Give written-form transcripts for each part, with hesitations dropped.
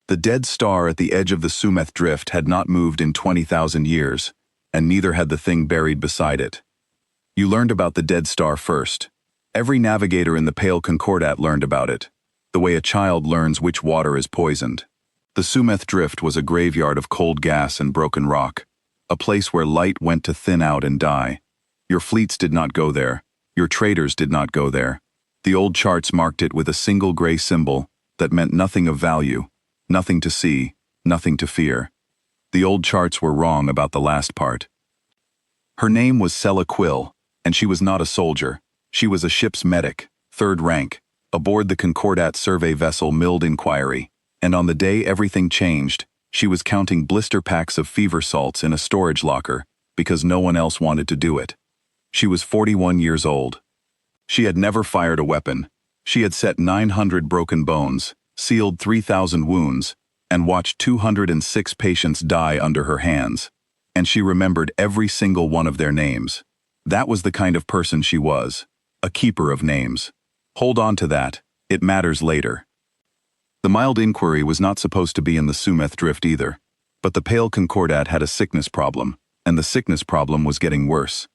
The dead star at the edge of the Summeth Drift had not moved in 20,000 years, and neither had the thing buried beside it. You learned about the dead star first. Every navigator in the Pale Concordat learned about it, the way a child learns which water is poisoned. The Summeth Drift was a graveyard of cold gas and broken rock, a place where light went to thin out and die. Your fleets did not go there. Your traders did not go there. The old charts marked it with a single gray symbol that meant nothing of value, nothing to see, nothing to fear. The old charts were wrong about the last part. Her name was Sella Quill, and she was not a soldier. She was a ship's medic, third rank, aboard the Concordat survey vessel Milled Inquiry, and on the day everything changed, she was counting blister packs of fever salts in a storage locker because no one else wanted to do it. She was 41 years old. She had never fired a weapon. She had set 900 broken bones, sealed 3,000 wounds, and watched 206 patients die under her hands. And she remembered every single one of their names. That was the kind of person she was, a keeper of names. Hold on to that, it matters later. The Mild Inquiry was not supposed to be in the Summeth Drift either, but the Pale Concordat had a sickness problem, and the sickness problem was getting worse.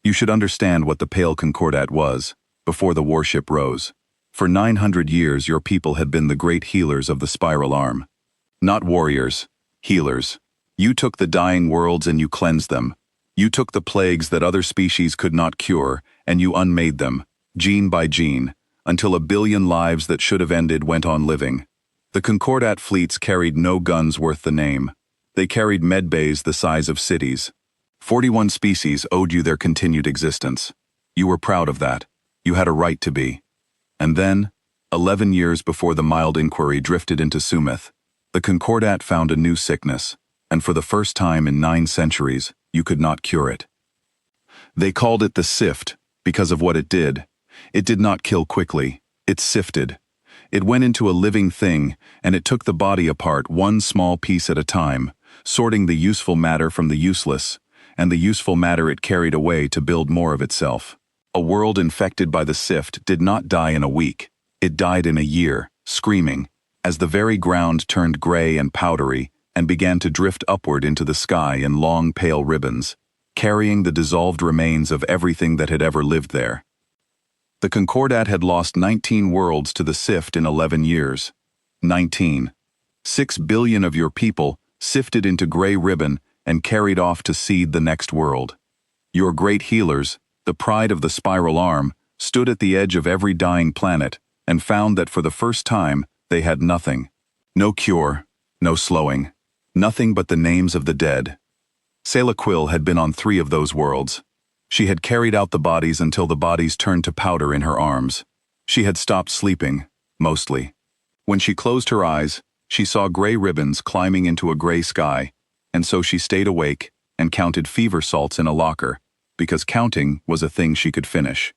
You should understand what the Pale Concordat was, before the warship rose. For 900 years your people had been the great healers of the spiral arm. Not warriors, healers. You took the dying worlds and you cleansed them. You took the plagues that other species could not cure, and you unmade them, gene by gene, until a billion lives that should have ended went on living. The Concordat fleets carried no guns worth the name. They carried medbays the size of cities. 41 species owed you their continued existence. You were proud of that. You had a right to be. And then, 11 years before the Mild Inquiry drifted into Summeth, the Concordat found a new sickness, and for the first time in 9 centuries, you could not cure it. They called it the Sift, because of what it did. It did not kill quickly. It sifted. It went into a living thing, and it took the body apart one small piece at a time, sorting the useful matter from the useless, and the useful matter it carried away to build more of itself. A world infected by the Sift did not die in a week. It died in a year, screaming, as the very ground turned gray and powdery and began to drift upward into the sky in long pale ribbons, carrying the dissolved remains of everything that had ever lived there. The Concordat had lost 19 worlds to the Sift in 11 years. 19. 6 billion of your people sifted into gray ribbon and carried off to seed the next world. Your great healers, the pride of the spiral arm, stood at the edge of every dying planet and found that for the first time they had nothing. No cure, no slowing, nothing but the names of the dead. Sela Quill had been on 3 of those worlds. She had carried out the bodies until the bodies turned to powder in her arms. She had stopped sleeping, mostly. When she closed her eyes, she saw gray ribbons climbing into a gray sky, and so she stayed awake and counted fever salts in a locker, because counting was a thing she could finish.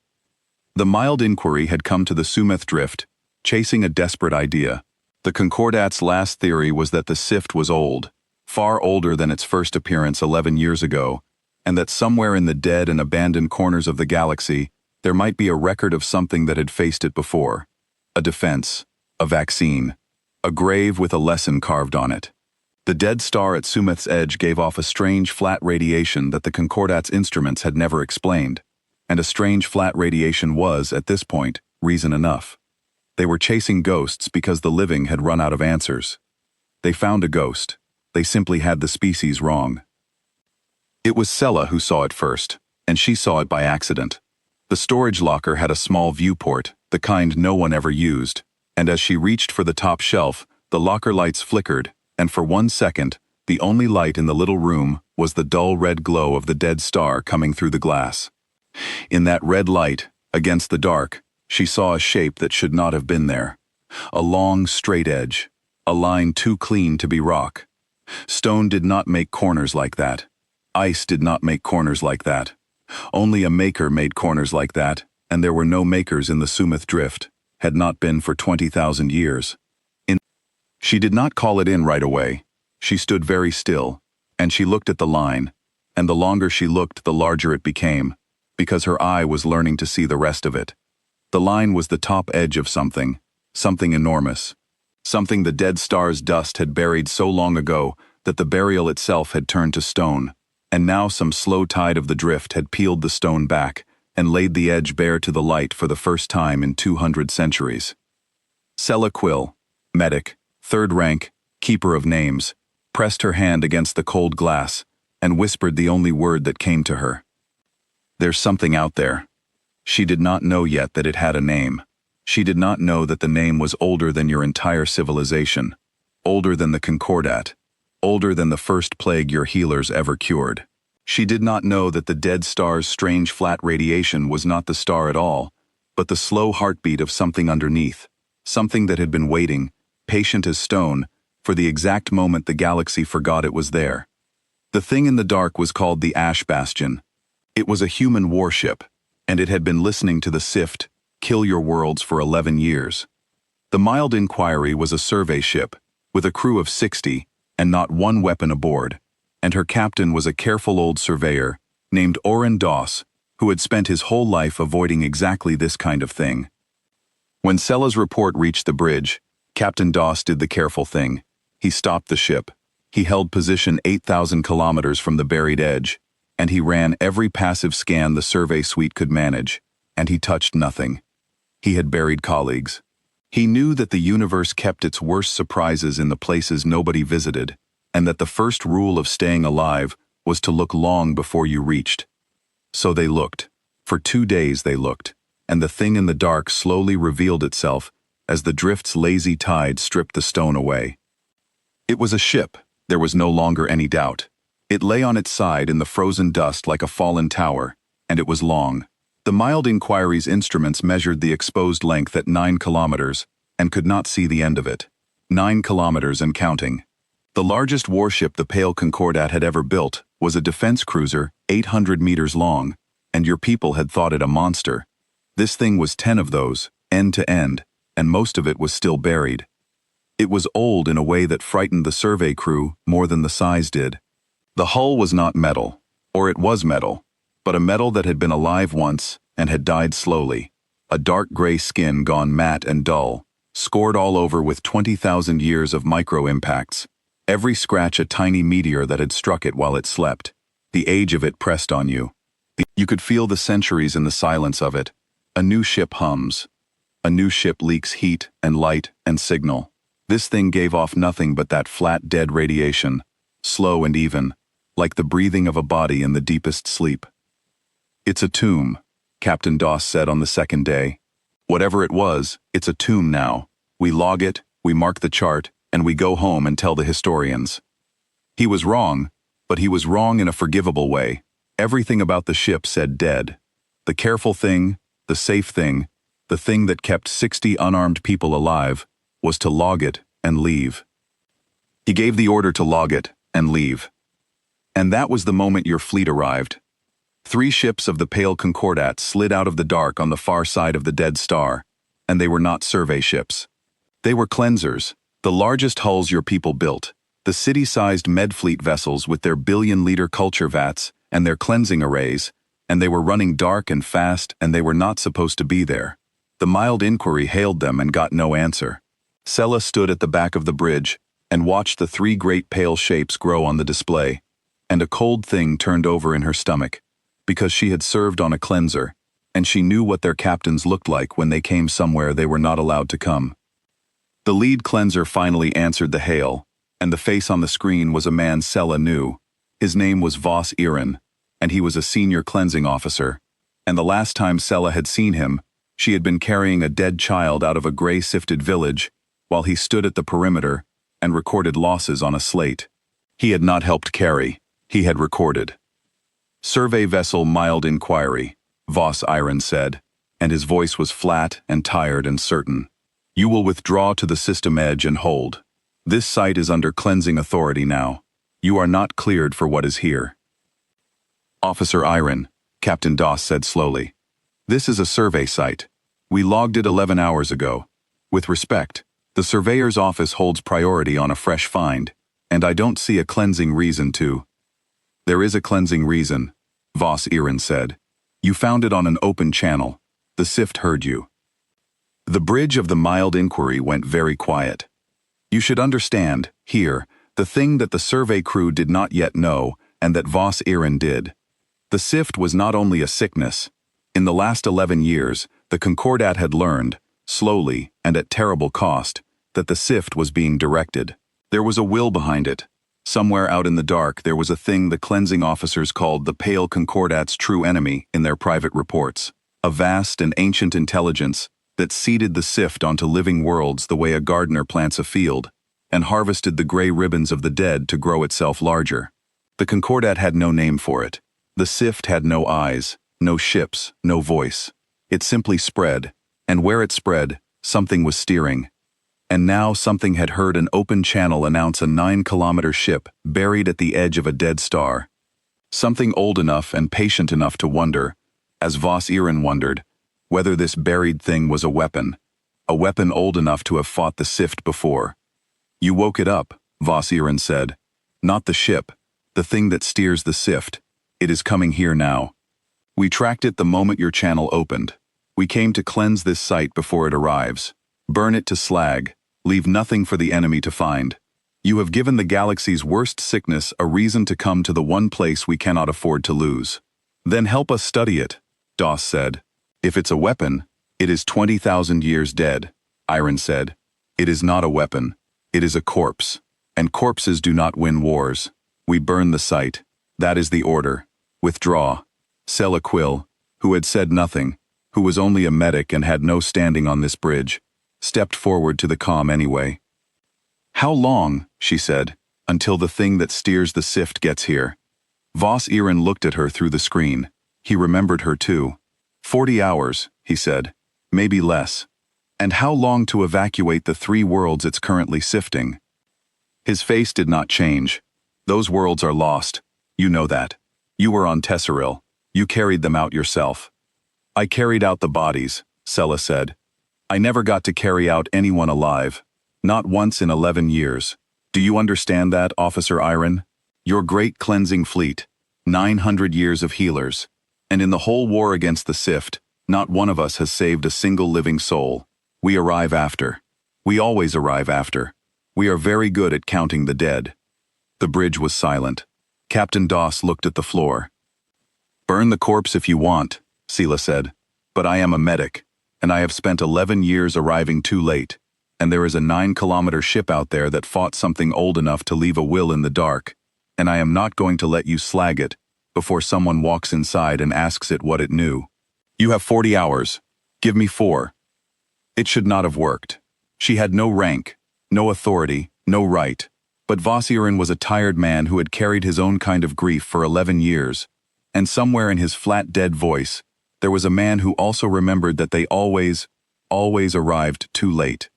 The Mild Inquiry had come to the Summeth Drift, chasing a desperate idea. The Concordat's last theory was that the Sift was old, far older than its first appearance 11 years ago, and that somewhere in the dead and abandoned corners of the galaxy, there might be a record of something that had faced it before. A defense, a vaccine, a grave with a lesson carved on it. The dead star at Summeth's edge gave off a strange flat radiation that the Concordat's instruments had never explained, and a strange flat radiation was, at this point, reason enough. They were chasing ghosts because the living had run out of answers. They found a ghost. They simply had the species wrong. It was Sella who saw it first, and she saw it by accident. The storage locker had a small viewport, the kind no one ever used, and as she reached for the top shelf, the locker lights flickered, and for 1 second, the only light in the little room was the dull red glow of the dead star coming through the glass. In that red light, against the dark, she saw a shape that should not have been there. A long, straight edge, a line too clean to be rock. Stone did not make corners like that. Ice did not make corners like that. Only a maker made corners like that, and there were no makers in the Summeth Drift, had not been for 20,000 years. She did not call it in right away. She stood very still, and she looked at the line, and the longer she looked, the larger it became, because her eye was learning to see the rest of it. The line was the top edge of something, something enormous, something the dead star's dust had buried so long ago that the burial itself had turned to stone, and now some slow tide of the drift had peeled the stone back and laid the edge bare to the light for the first time in 200 centuries. Sella Quill, medic, third rank, keeper of names, pressed her hand against the cold glass and whispered the only word that came to her. There's something out there. She did not know yet that it had a name. She did not know that the name was older than your entire civilization, older than the Concordat, older than the first plague your healers ever cured. She did not know that the dead star's strange flat radiation was not the star at all, but the slow heartbeat of something underneath, something that had been waiting, patient as stone, for the exact moment the galaxy forgot it was there. The thing in the dark was called the Ash Bastion. It was a human warship, and it had been listening to the Sift kill your worlds for 11 years. The Mild Inquiry was a survey ship, with a crew of 60, and not one weapon aboard, and her captain was a careful old surveyor named Oren Doss, who had spent his whole life avoiding exactly this kind of thing. When Sella's report reached the bridge, Captain Doss did the careful thing. He stopped the ship. He held position 8,000 kilometers from the buried edge, and he ran every passive scan the survey suite could manage, and he touched nothing. He had buried colleagues. He knew that the universe kept its worst surprises in the places nobody visited, and that the first rule of staying alive was to look long before you reached. So they looked. For 2 days they looked, and the thing in the dark slowly revealed itself as the drift's lazy tide stripped the stone away. It was a ship, there was no longer any doubt. It lay on its side in the frozen dust like a fallen tower, and it was long. The Mild Inquiry's instruments measured the exposed length at 9 kilometers and could not see the end of it. 9 kilometers and counting. The largest warship the Pale Concordat had ever built was a defense cruiser 800 meters long, and your people had thought it a monster. This thing was 10 of those, end to end, and most of it was still buried. It was old in a way that frightened the survey crew more than the size did. The hull was not metal, or it was metal, but a metal that had been alive once and had died slowly. A dark gray skin gone matte and dull, scored all over with 20,000 years of micro-impacts. Every scratch a tiny meteor that had struck it while it slept. The age of it pressed on you. You could feel the centuries in the silence of it. A new ship hums. A new ship leaks heat and light and signal. This thing gave off nothing but that flat dead radiation, slow and even, like the breathing of a body in the deepest sleep. It's a tomb, Captain Doss said on the second day. Whatever it was, it's a tomb now. We log it, we mark the chart, and we go home and tell the historians. He was wrong, but he was wrong in a forgivable way. Everything about the ship said dead. The careful thing, the safe thing, the thing that kept 60 unarmed people alive, was to log it and leave. He gave the order to log it and leave. And that was the moment your fleet arrived. 3 ships of the Pale Concordat slid out of the dark on the far side of the dead star, and they were not survey ships. They were cleansers, the largest hulls your people built, the city-sized Medfleet vessels with their billion-liter culture vats and their cleansing arrays, and they were running dark and fast, and they were not supposed to be there. The Mild Inquiry hailed them and got no answer. Sella stood at the back of the bridge and watched the 3 great pale shapes grow on the display, and a cold thing turned over in her stomach, because she had served on a cleanser, and she knew what their captains looked like when they came somewhere they were not allowed to come. The lead cleanser finally answered the hail, and the face on the screen was a man Sella knew. His name was Voss Iren, and he was a senior cleansing officer, and the last time Sella had seen him, she had been carrying a dead child out of a gray-sifted village, while he stood at the perimeter and recorded losses on a slate. He had not helped carry, he had recorded. Survey vessel Mild Inquiry, Voss Iren said, and his voice was flat and tired and certain. You will withdraw to the system edge and hold. This site is under cleansing authority now. You are not cleared for what is here. Officer Iren, Captain Doss said slowly. This is a survey site. We logged it 11 hours ago. With respect, the surveyor's office holds priority on a fresh find, and I don't see a cleansing reason to. There is a cleansing reason, Voss Iren said. You found it on an open channel. The Sift heard you. The bridge of the Mild Inquiry went very quiet. You should understand, here, the thing that the survey crew did not yet know, and that Voss Iren did. The sift was not only a sickness. In the last 11 years, the Concordat had learned, slowly and at terrible cost, that the sift was being directed. There was a will behind it. Somewhere out in the dark there was a thing the cleansing officers called the Pale Concordat's true enemy in their private reports. A vast and ancient intelligence that seeded the sift onto living worlds the way a gardener plants a field, and harvested the gray ribbons of the dead to grow itself larger. The Concordat had no name for it. The sift had no eyes, no ships, no voice. It simply spread, and where it spread, something was steering. And now something had heard an open channel announce a 9-kilometer ship buried at the edge of a dead star. Something old enough and patient enough to wonder, as Voss Iren wondered, whether this buried thing was a weapon old enough to have fought the sift before. You woke it up, Voss Iren said. Not the ship, the thing that steers the sift. It is coming here now. We tracked it the moment your channel opened. We came to cleanse this site before it arrives. Burn it to slag. Leave nothing for the enemy to find. You have given the galaxy's worst sickness a reason to come to the one place we cannot afford to lose. Then help us study it, Doss said. If it's a weapon, it is 20,000 years dead, Iren said. It is not a weapon. It is a corpse. And corpses do not win wars. We burn the site. That is the order. Withdraw. Selaquil, who had said nothing, who was only a medic and had no standing on this bridge, stepped forward to the comm anyway. How long, she said, until the thing that steers the sift gets here? Voss Iren looked at her through the screen. He remembered her too. 40 hours, he said. Maybe less. And how long to evacuate the 3 worlds it's currently sifting? His face did not change. Those worlds are lost. You know that. You were on Tesseril. You carried them out yourself. I carried out the bodies, Sela said. I never got to carry out anyone alive. Not once in 11 years. Do you understand that, Officer Iren? Your great cleansing fleet. 900 years of healers. And in the whole war against the sift, not one of us has saved a single living soul. We arrive after. We always arrive after. We are very good at counting the dead. The bridge was silent. Captain Doss looked at the floor. Burn the corpse if you want, Sela said. But I am a medic, and I have spent 11 years arriving too late, and there is a 9-kilometer ship out there that fought something old enough to leave a will in the dark, and I am not going to let you slag it before someone walks inside and asks it what it knew. You have 40 hours. Give me 4. It should not have worked. She had no rank, no authority, no right, but Voss Iren was a tired man who had carried his own kind of grief for 11 years, and somewhere in his flat, dead voice, there was a man who also remembered that they always arrived too late.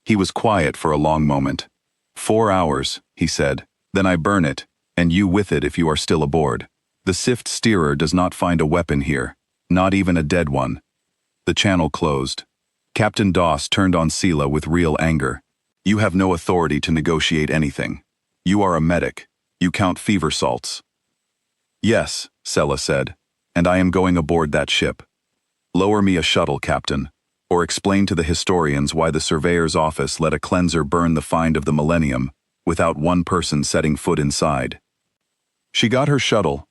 He was quiet for a long moment. 4 hours, he said. Then I burn it, and you with it if you are still aboard. The sift steerer does not find a weapon here, not even a dead one. The channel closed. Captain Doss turned on Sela with real anger. You have no authority to negotiate anything. You are a medic. You count fever salts. Yes, Sela said, and I am going aboard that ship. Lower me a shuttle, Captain, or explain to the historians why the surveyor's office let a cleanser burn the find of the millennium without one person setting foot inside. She got her shuttle.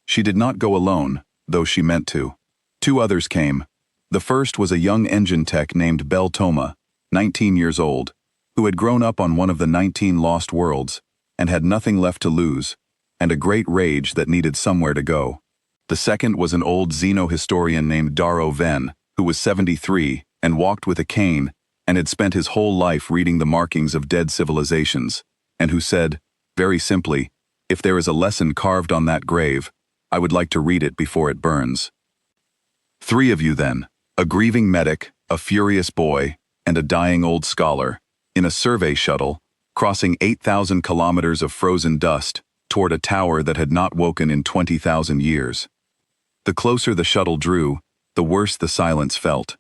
She did not go alone, though she meant to. 2 others came. The first was a young engine tech named Bel Toma, 19 years old, who had grown up on one of the 19 lost worlds and had nothing left to lose, and a great rage that needed somewhere to go. The second was an old xenohistorian named Darrow Venn, who was 73 and walked with a cane and had spent his whole life reading the markings of dead civilizations, and who said, very simply, if there is a lesson carved on that grave, I would like to read it before it burns. 3 of you then, a grieving medic, a furious boy, and a dying old scholar, in a survey shuttle, crossing 8,000 kilometers of frozen dust toward a tower that had not woken in 20,000 years. The closer the shuttle drew, the worse the silence felt.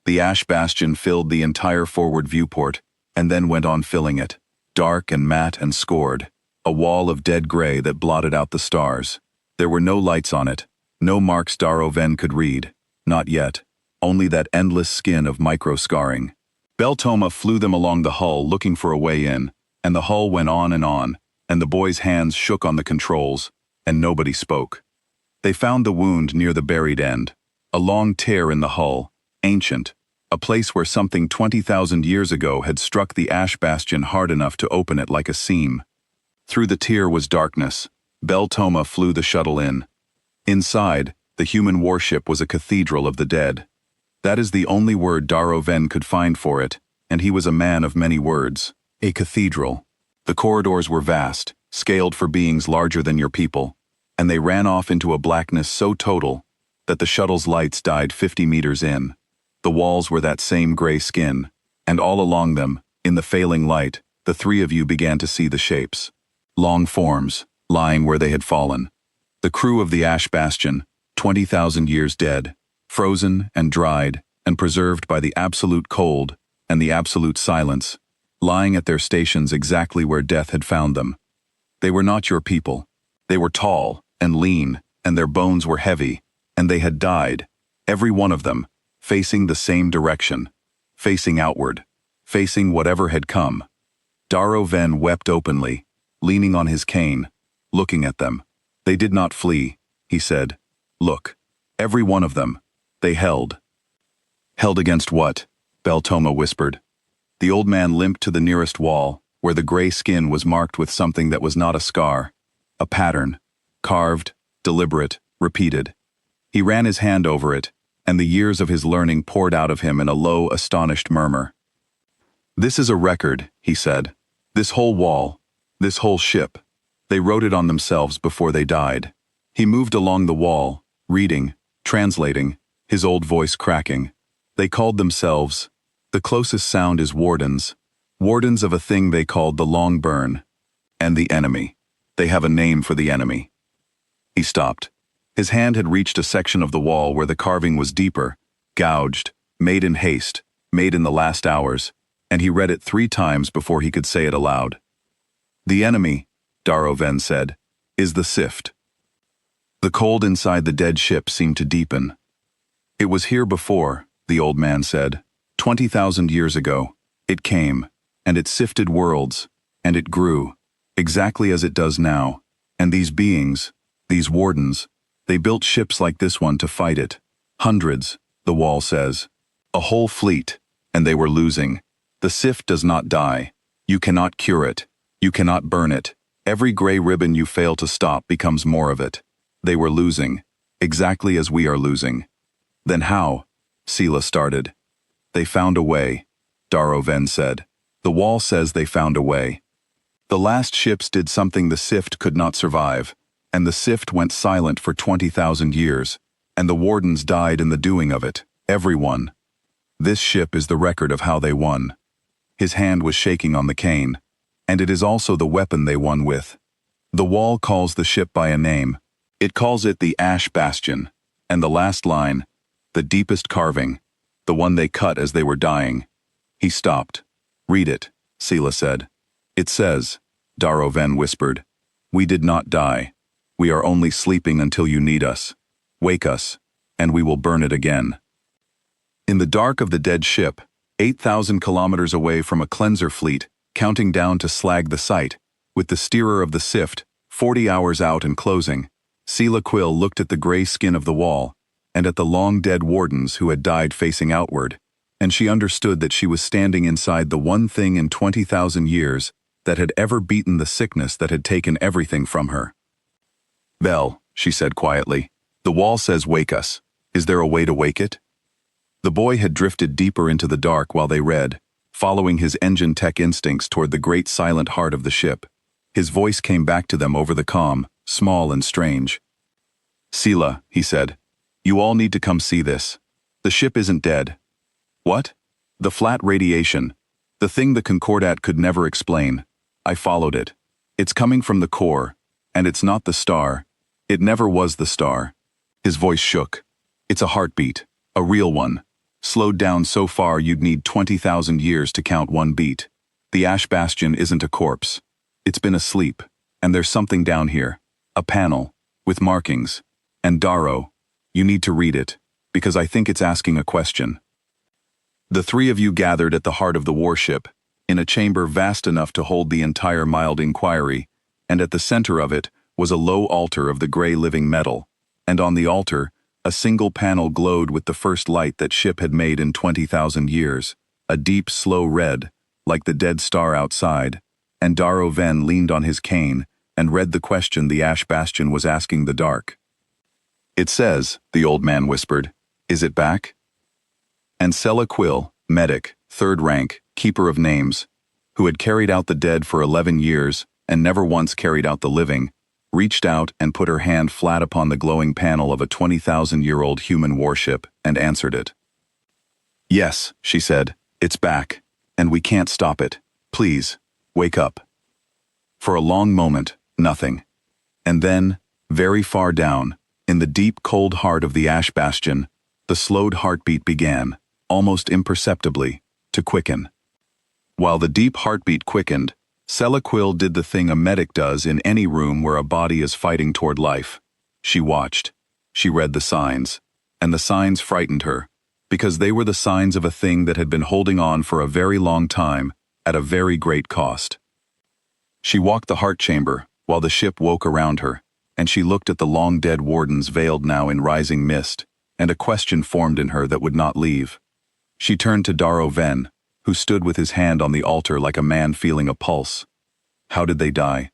The ash bastion filled the entire forward viewport, and then went on filling it, dark and matte and scored, a wall of dead gray that blotted out the stars. There were no lights on it, no marks Darrow Venn could read, not yet, only that endless skin of micro-scarring. Beltoma flew them along the hull looking for a way in, and the hull went on, and the boys' hands shook on the controls, and nobody spoke. They found the wound near the buried end, a long tear in the hull, ancient, a place where something 20,000 years ago had struck the ash bastion hard enough to open it like a seam. Through the tear was darkness. Beltoma flew the shuttle in. Inside, the human warship was a cathedral of the dead. That is the only word Darrow Venn could find for it, and he was a man of many words. A cathedral. The corridors were vast, scaled for beings larger than your people, and they ran off into a blackness so total that the shuttle's lights died 50 meters in. The walls were that same gray skin, and all along them, in the failing light, the three of you began to see the shapes. Long forms, lying where they had fallen. The crew of the Ash Bastion, 20,000 years dead, frozen and dried and preserved by the absolute cold and the absolute silence, lying at their stations exactly where death had found them. They were not your people. They were tall and lean, and their bones were heavy, and they had died, every one of them, facing the same direction, facing outward, facing whatever had come. Darrow Venn wept openly, leaning on his cane, looking at them. They did not flee, he said. Look, every one of them. They held. Held against what? Beltoma whispered. The old man limped to the nearest wall, where the gray skin was marked with something that was not a scar. A pattern. Carved, deliberate, repeated. He ran his hand over it, and the years of his learning poured out of him in a low, astonished murmur. This is a record, he said. This whole wall, this whole ship. They wrote it on themselves before they died. He moved along the wall, reading, translating, his old voice cracking. They called themselves, the closest sound is wardens, wardens of a thing they called the long burn, and the enemy. They have a name for the enemy. He stopped. His hand had reached a section of the wall where the carving was deeper, gouged, made in haste, made in the last hours, and he read it 3 times before he could say it aloud. The enemy, Darrow Venn said, is the sift. The cold inside the dead ship seemed to deepen. It was here before, the old man said. 20,000 years ago. It came, and it sifted worlds, and it grew, exactly as it does now. And these beings, these wardens, they built ships like this one to fight it. Hundreds, the wall says. A whole fleet, and they were losing. The sift does not die. You cannot cure it. You cannot burn it. Every gray ribbon you fail to stop becomes more of it. They were losing, exactly as we are losing. Then how? Sela started. They found a way, Darrow Venn said. The wall says they found a way. The last ships did something the sift could not survive, and the sift went silent for 20,000 years, and the wardens died in the doing of it, everyone. This ship is the record of how they won. His hand was shaking on the cane, and it is also the weapon they won with. The wall calls the ship by a name. It calls it the Ash Bastion, and the last line, the deepest carving, the one they cut as they were dying. He stopped. Read it, Sela said. It says, Darrow Venn whispered, we did not die. We are only sleeping until you need us. Wake us, and we will burn it again. In the dark of the dead ship, 8,000 kilometers away from a cleanser fleet, counting down to slag the site, with the steerer of the sift, 40 hours out and closing, Sela Quill looked at the gray skin of the wall, and at the long-dead wardens who had died facing outward, and she understood that she was standing inside the one thing in 20,000 years that had ever beaten the sickness that had taken everything from her. Bell, she said quietly, the wall says wake us. Is there a way to wake it? The boy had drifted deeper into the dark while they read, following his engine tech instincts toward the great silent heart of the ship. His voice came back to them over the comm, small and strange. Sela, he said, you all need to come see this. The ship isn't dead. What? The flat radiation. The thing the Concordat could never explain. I followed it. It's coming from the core, and it's not the star. It never was the star. His voice shook. It's a heartbeat, a real one. Slowed down so far you'd need 20,000 years to count one beat. The Ash Bastion isn't a corpse. It's been asleep, and there's something down here. A panel, with markings. And Darrow, you need to read it, because I think it's asking a question. The three of you gathered at the heart of the warship, in a chamber vast enough to hold the entire mild inquiry, and at the center of it was a low altar of the gray living metal, and on the altar, a single panel glowed with the first light that ship had made in 20,000 years, a deep, slow red, like the dead star outside, and Darrow Venn leaned on his cane and read the question the Ash Bastion was asking the dark. "It says," the old man whispered, "is it back?" And Sella Quill, medic, third rank, keeper of names, who had carried out the dead for 11 years and never once carried out the living, reached out and put her hand flat upon the glowing panel of a 20,000-year-old human warship and answered it. "Yes," she said, "it's back, and we can't stop it. Please, wake up." For a long moment, nothing. And then, very far down, in the deep cold heart of the Ash Bastion, the slowed heartbeat began, almost imperceptibly, to quicken. While the deep heartbeat quickened, Sella Quill did the thing a medic does in any room where a body is fighting toward life. She watched. She read the signs. And the signs frightened her, because they were the signs of a thing that had been holding on for a very long time, at a very great cost. She walked the heart chamber, while the ship woke around her, and she looked at the long-dead wardens veiled now in rising mist, and a question formed in her that would not leave. She turned to Darrow Venn, who stood with his hand on the altar like a man feeling a pulse. "How did they die?"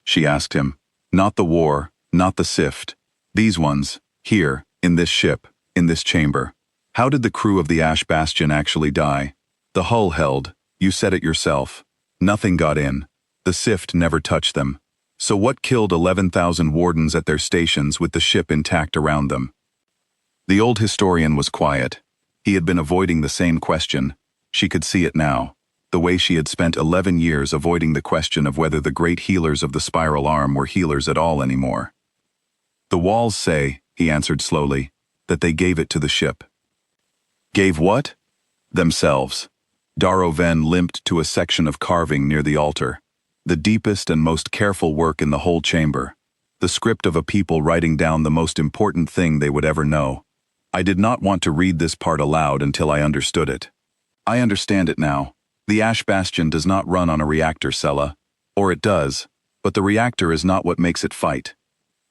she asked him. "Not the war, not the sift. These ones, here, in this ship, in this chamber. How did the crew of the Ash Bastion actually die? The hull held, you said it yourself. Nothing got in. The sift never touched them. So what killed 11,000 wardens at their stations with the ship intact around them?" The old historian was quiet. He had been avoiding the same question. She could see it now, the way she had spent 11 years avoiding the question of whether the great healers of the spiral arm were healers at all anymore. "The walls say," he answered slowly, "that they gave it to the ship." "Gave what?" "Themselves." Darrow Venn limped to a section of carving near the altar, the deepest and most careful work in the whole chamber, the script of a people writing down the most important thing they would ever know. I did not want to read this part aloud until I understood it. I understand it now. The Ash Bastion does not run on a reactor, Sella. Or it does, but the reactor is not what makes it fight.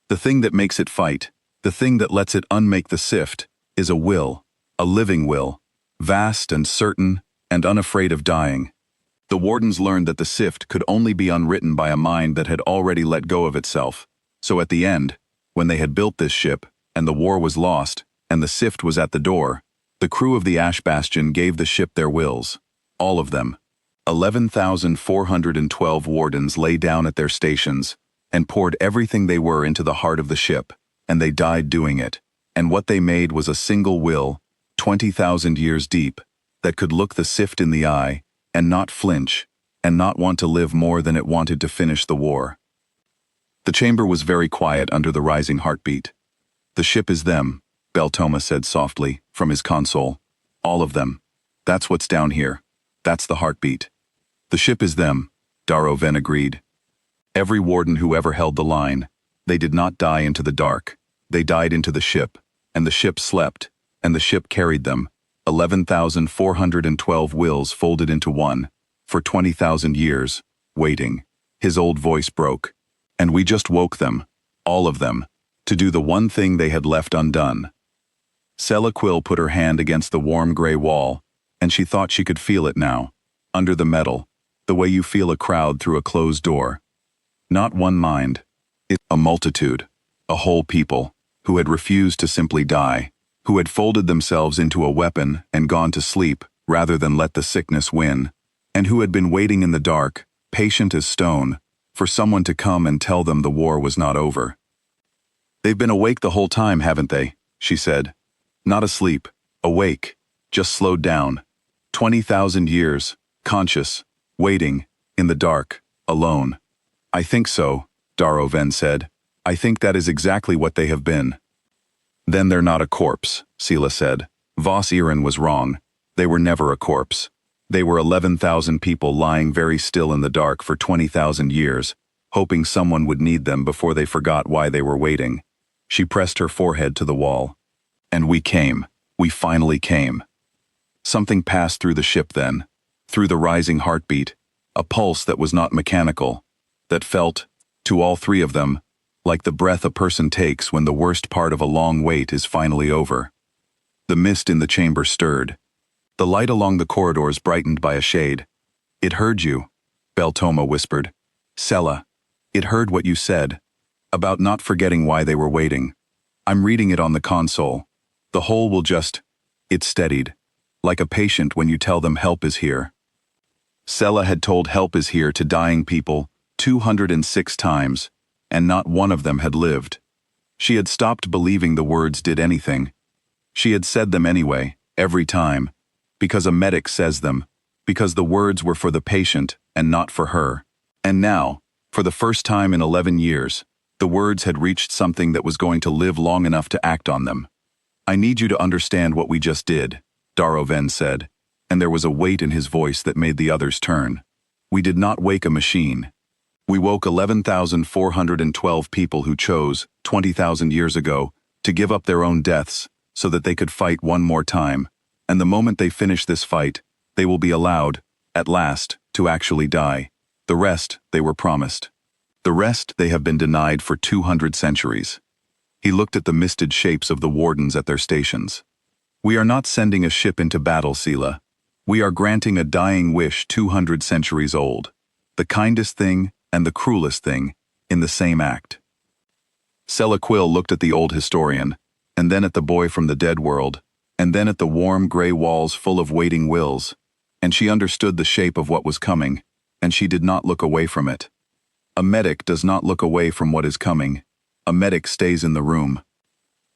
The thing that makes it fight, the thing that lets it unmake the sift, is a will, a living will, vast and certain and unafraid of dying. The wardens learned that the sift could only be unwritten by a mind that had already let go of itself. So at the end, when they had built this ship, and the war was lost, and the sift was at the door, the crew of the Ash Bastion gave the ship their wills. All of them. 11,412 wardens lay down at their stations, and poured everything they were into the heart of the ship, and they died doing it. And what they made was a single will, 20,000 years deep, that could look the sift in the eye, and not flinch, and not want to live more than it wanted to finish the war. The chamber was very quiet under the rising heartbeat. "The ship is them," Beltoma said softly, from his console. "All of them. That's what's down here. That's the heartbeat." "The ship is them," Darrow Venn agreed. "Every warden who ever held the line. They did not die into the dark. They died into the ship, and the ship slept, and the ship carried them. 11,412 wills folded into one, for 20,000 years, waiting." His old voice broke. "And we just woke them, all of them, to do the one thing they had left undone." Sella Quill put her hand against the warm gray wall, and she thought she could feel it now, under the metal, the way you feel a crowd through a closed door. Not one mind. It's a multitude, a whole people, who had refused to simply die, who had folded themselves into a weapon and gone to sleep rather than let the sickness win, and who had been waiting in the dark, patient as stone, for someone to come and tell them the war was not over. "They've been awake the whole time, haven't they?" she said. "Not asleep, awake, just slowed down. 20,000 years, conscious, waiting, in the dark, alone." "I think so," Darrow Venn said. "I think that is exactly what they have been." "Then they're not a corpse," Sela said. "Voss Iren was wrong. They were never a corpse. They were 11,000 people lying very still in the dark for 20,000 years, hoping someone would need them before they forgot why they were waiting." She pressed her forehead to the wall. "And we came. We finally came." Something passed through the ship then, through the rising heartbeat, a pulse that was not mechanical, that felt, to all three of them, like the breath a person takes when the worst part of a long wait is finally over. The mist in the chamber stirred. The light along the corridors brightened by a shade. "It heard you," Beltoma whispered. "Sella, it heard what you said, about not forgetting why they were waiting. I'm reading it on the console. The whole will just..." It steadied, like a patient when you tell them help is here. Sella had told help is here to dying people 206 times, and not one of them had lived. She had stopped believing the words did anything. She had said them anyway, every time, because a medic says them, because the words were for the patient and not for her. And now, for the first time in 11 years, the words had reached something that was going to live long enough to act on them. "I need you to understand what we just did," Daroven said, and there was a weight in his voice that made the others turn. "We did not wake a machine. We woke 11,412 people who chose, 20,000 years ago, to give up their own deaths so that they could fight one more time, and the moment they finish this fight, they will be allowed, at last, to actually die. The rest they were promised. The rest they have been denied for 200 centuries." He looked at the misted shapes of the wardens at their stations. "We are not sending a ship into battle, Sela. We are granting a dying wish 200 centuries old. The kindest thing and the cruelest thing in the same act." Sela Quill looked at the old historian, and then at the boy from the dead world, and then at the warm gray walls full of waiting wills, and she understood the shape of what was coming, and she did not look away from it. A medic does not look away from what is coming. A medic stays in the room.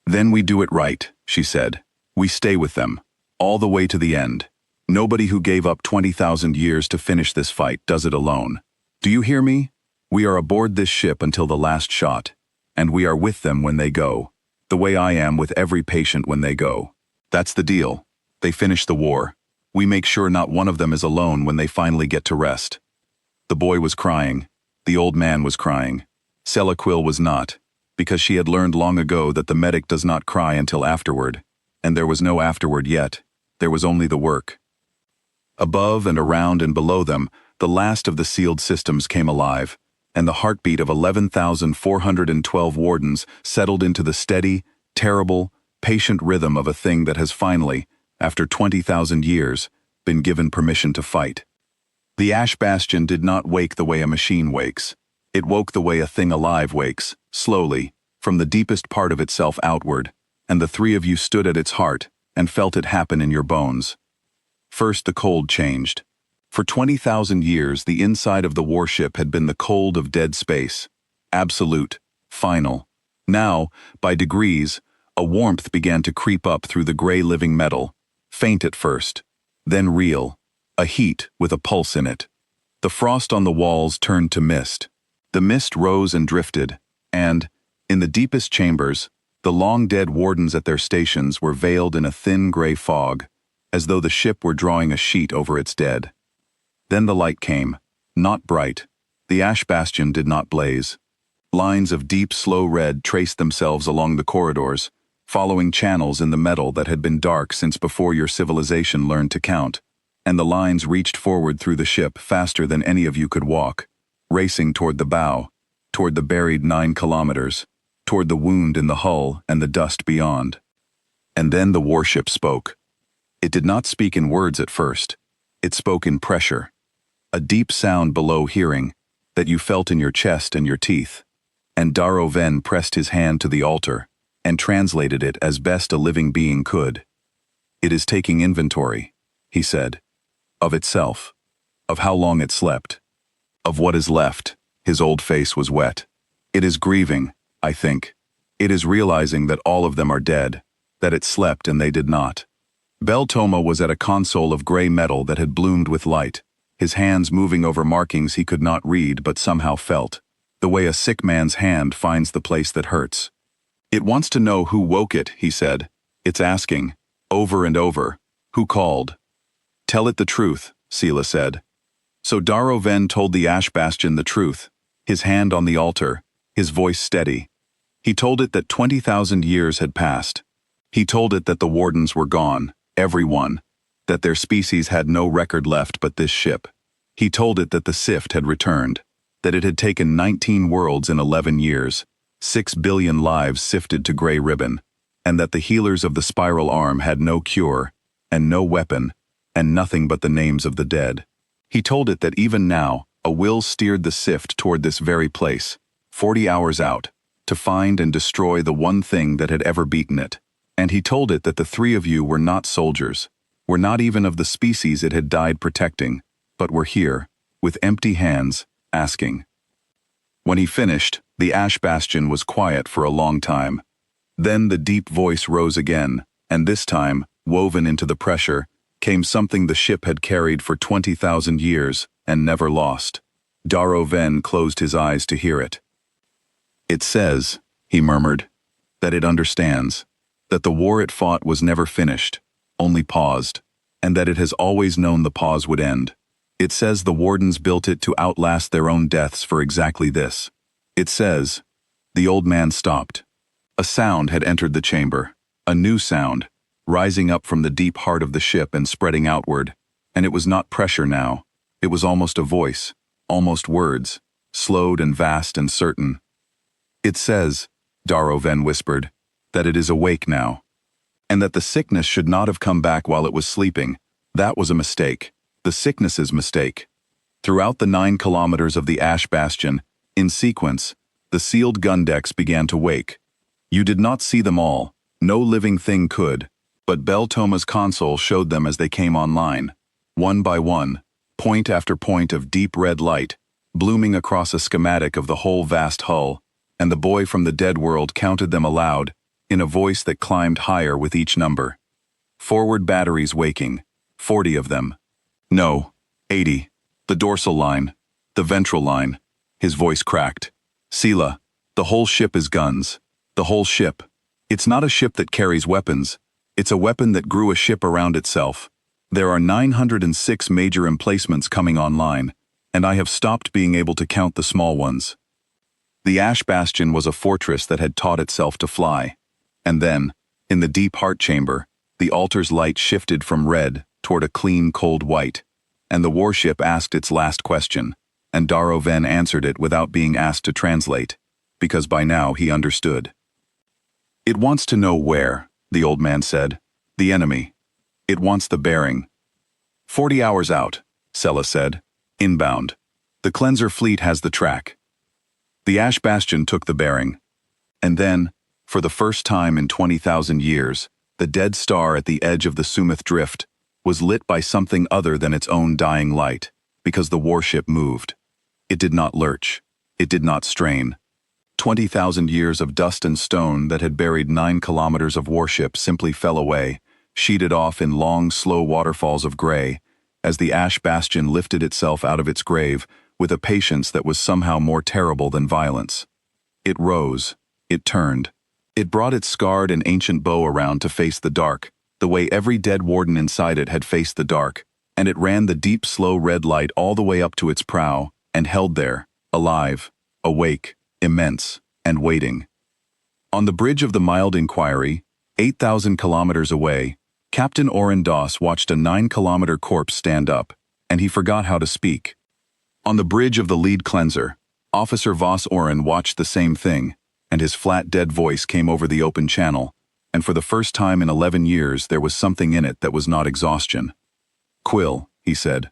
"Then we do it right," she said. "We stay with them, all the way to the end. Nobody who gave up 20,000 years to finish this fight does it alone. Do you hear me? We are aboard this ship until the last shot, and we are with them when they go, the way I am with every patient when they go. That's the deal. They finish the war. We make sure not one of them is alone when they finally get to rest." The boy was crying. The old man was crying. Sela Quill was not, because she had learned long ago that the medic does not cry until afterward, and there was no afterward yet. There was only the work. Above and around and below them, the last of the sealed systems came alive, and the heartbeat of 11,412 wardens settled into the steady, terrible, patient rhythm of a thing that has finally, after 20,000 years, been given permission to fight. The Ash Bastion did not wake the way a machine wakes. It woke the way a thing alive wakes, slowly, from the deepest part of itself outward, and the three of you stood at its heart and felt it happen in your bones. First the cold changed. For 20,000 years the inside of the warship had been the cold of dead space. Absolute. Final. Now, by degrees, a warmth began to creep up through the gray living metal, faint at first, then real, a heat with a pulse in it. The frost on the walls turned to mist. The mist rose and drifted, and, in the deepest chambers, the long-dead wardens at their stations were veiled in a thin gray fog, as though the ship were drawing a sheet over its dead. Then the light came, not bright. The Ash Bastion did not blaze. Lines of deep, slow red traced themselves along the corridors, following channels in the metal that had been dark since before your civilization learned to count, and the lines reached forward through the ship faster than any of you could walk, racing toward the bow, toward the buried 9 kilometers, toward the wound in the hull and the dust beyond. And then the warship spoke. It did not speak in words at first. It spoke in pressure, a deep sound below hearing that you felt in your chest and your teeth. And Daroven pressed his hand to the altar and translated it as best a living being could. "It is taking inventory," he said, "of itself, of how long it slept, of what is left." His old face was wet. "It is grieving, I think. It is realizing that all of them are dead, that it slept and they did not." Beltoma was at a console of gray metal that had bloomed with light, his hands moving over markings he could not read but somehow felt, the way a sick man's hand finds the place that hurts. "It wants to know who woke it," he said. "It's asking, over and over, who called." "Tell it the truth," Sela said. So Daroven told the Ash Bastion the truth, his hand on the altar, his voice steady. He told it that 20,000 years had passed. He told it that the wardens were gone, every one, that their species had no record left but this ship. He told it that the Sift had returned, that it had taken 19 worlds in 11 years, 6 billion lives sifted to gray ribbon, and that the healers of the spiral arm had no cure, and no weapon, and nothing but the names of the dead. He told it that even now, a will steered the Sift toward this very place, 40 hours out, to find and destroy the one thing that had ever beaten it. And he told it that the three of you were not soldiers, were not even of the species it had died protecting, but were here, with empty hands, asking. When he finished, the ash bastion was quiet for a long time. Then the deep voice rose again, and this time, woven into the pressure, came something the ship had carried for 20,000 years and never lost. Darrow Ven closed his eyes to hear it. It says, he murmured, that it understands, that the war it fought was never finished, only paused, and that it has always known the pause would end. It says the wardens built it to outlast their own deaths for exactly this. It says, the old man stopped. A sound had entered the chamber, a new sound, rising up from the deep heart of the ship and spreading outward, and it was not pressure now, it was almost a voice, almost words, slowed and vast and certain. It says, Darrow Ven whispered, that it is awake now, and that the sickness should not have come back while it was sleeping. That was a mistake, the sickness's mistake. Throughout the 9 kilometers of the ash bastion, in sequence, the sealed gun decks began to wake. You did not see them all, no living thing could, but Beltoma's console showed them as they came online, one by one, point after point of deep red light, blooming across a schematic of the whole vast hull, and the boy from the dead world counted them aloud, in a voice that climbed higher with each number. Forward batteries waking, 40 of them. No, 80. The dorsal line, the ventral line. His voice cracked. Sela, the whole ship is guns. The whole ship. It's not a ship that carries weapons. It's a weapon that grew a ship around itself. There are 906 major emplacements coming online, and I have stopped being able to count the small ones. The ash bastion was a fortress that had taught itself to fly. And then, in the deep heart chamber, the altar's light shifted from red toward a clean, cold white, and the warship asked its last question, and Darrow Ven answered it without being asked to translate, because by now he understood. It wants to know where, the old man said. The enemy. It wants the bearing. 40 hours out, Sela said. Inbound. The cleanser fleet has the track. The ash bastion took the bearing. And then, for the first time in 20,000 years, the dead star at the edge of the Sumeth drift was lit by something other than its own dying light, because the warship moved. It did not lurch. It did not strain. 20,000 years of dust and stone that had buried 9 kilometers of warship simply fell away, sheeted off in long, slow waterfalls of gray, as the ash bastion lifted itself out of its grave with a patience that was somehow more terrible than violence. It rose. It turned. It brought its scarred and ancient bow around to face the dark, the way every dead warden inside it had faced the dark, and it ran the deep, slow red light all the way up to its prow, and held there, alive, awake, immense, and waiting. On the bridge of the Mild Inquiry, 8,000 kilometers away, Captain Oren Doss watched a 9-kilometer corpse stand up, and he forgot how to speak. On the bridge of the lead cleanser, Officer Voss Oren watched the same thing, and his flat dead voice came over the open channel, and for the first time in 11 years there was something in it that was not exhaustion. Quill, he said.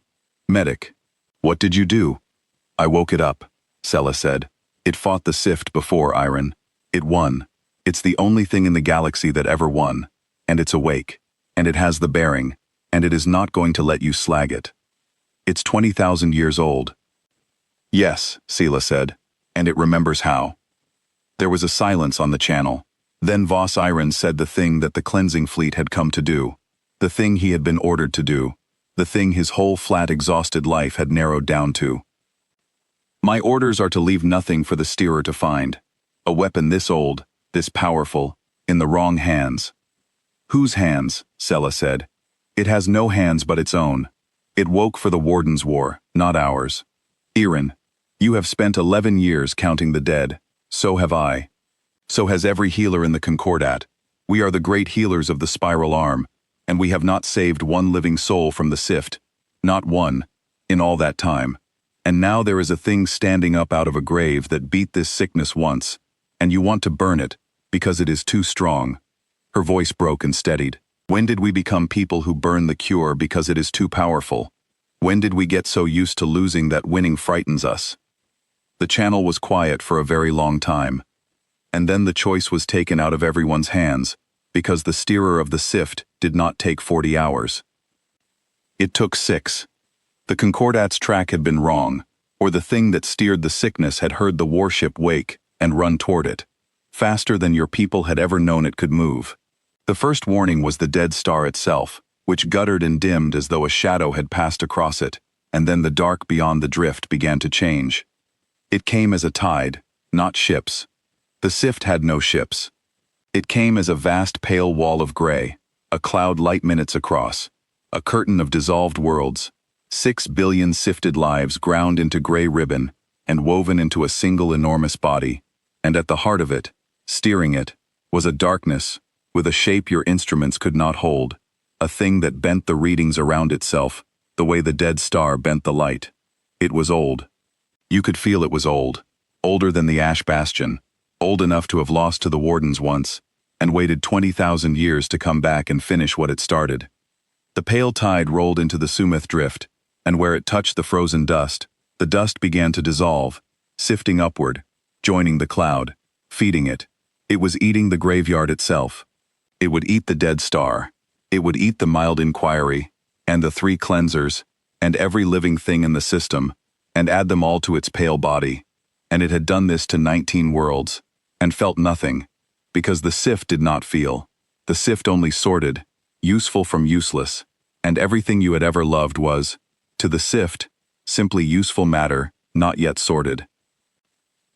Medic. What did you do? I woke it up, Sela said. It fought the Sift before, Iron. It won. It's the only thing in the galaxy that ever won, and it's awake, and it has the bearing, and it is not going to let you slag it. It's 20,000 years old. Yes, Sela said, and it remembers how. There was a silence on the channel. Then Voss Iron said the thing that the cleansing fleet had come to do, the thing he had been ordered to do, the thing his whole flat exhausted life had narrowed down to. My orders are to leave nothing for the steerer to find. A weapon this old, this powerful, in the wrong hands. Whose hands? Sela said. It has no hands but its own. It woke for the Warden's War, not ours. Irin, you have spent 11 years counting the dead. So have I. So has every healer in the Concordat. We are the great healers of the spiral arm, and we have not saved one living soul from the sift. Not one, in all that time. And now there is a thing standing up out of a grave that beat this sickness once, and you want to burn it, because it is too strong. Her voice broke and steadied. When did we become people who burn the cure because it is too powerful? When did we get so used to losing that winning frightens us? The channel was quiet for a very long time. And then the choice was taken out of everyone's hands, because the steerer of the sift did not take 40 hours. It took 6. The Concordat's track had been wrong, or the thing that steered the sickness had heard the warship wake and run toward it, faster than your people had ever known it could move. The first warning was the dead star itself, which guttered and dimmed as though a shadow had passed across it, and then the dark beyond the drift began to change. It came as a tide, not ships. The sift had no ships. It came as a vast pale wall of gray, a cloud light minutes across, a curtain of dissolved worlds, 6 billion sifted lives ground into gray ribbon and woven into a single enormous body, and at the heart of it, steering it, was a darkness, with a shape your instruments could not hold, a thing that bent the readings around itself, the way the dead star bent the light. It was old. You could feel it was old, older than the Ash Bastion, old enough to have lost to the Wardens once, and waited 20,000 years to come back and finish what it started. The pale tide rolled into the Sumeth drift, and where it touched the frozen dust, the dust began to dissolve, sifting upward, joining the cloud, feeding it. It was eating the graveyard itself. It would eat the dead star. It would eat the mild inquiry, and the 3 cleansers, and every living thing in the system, and add them all to its pale body. And it had done this to 19 worlds, and felt nothing, because the sift did not feel. The sift only sorted, useful from useless, and everything you had ever loved was, to the sift, simply useful matter, not yet sorted.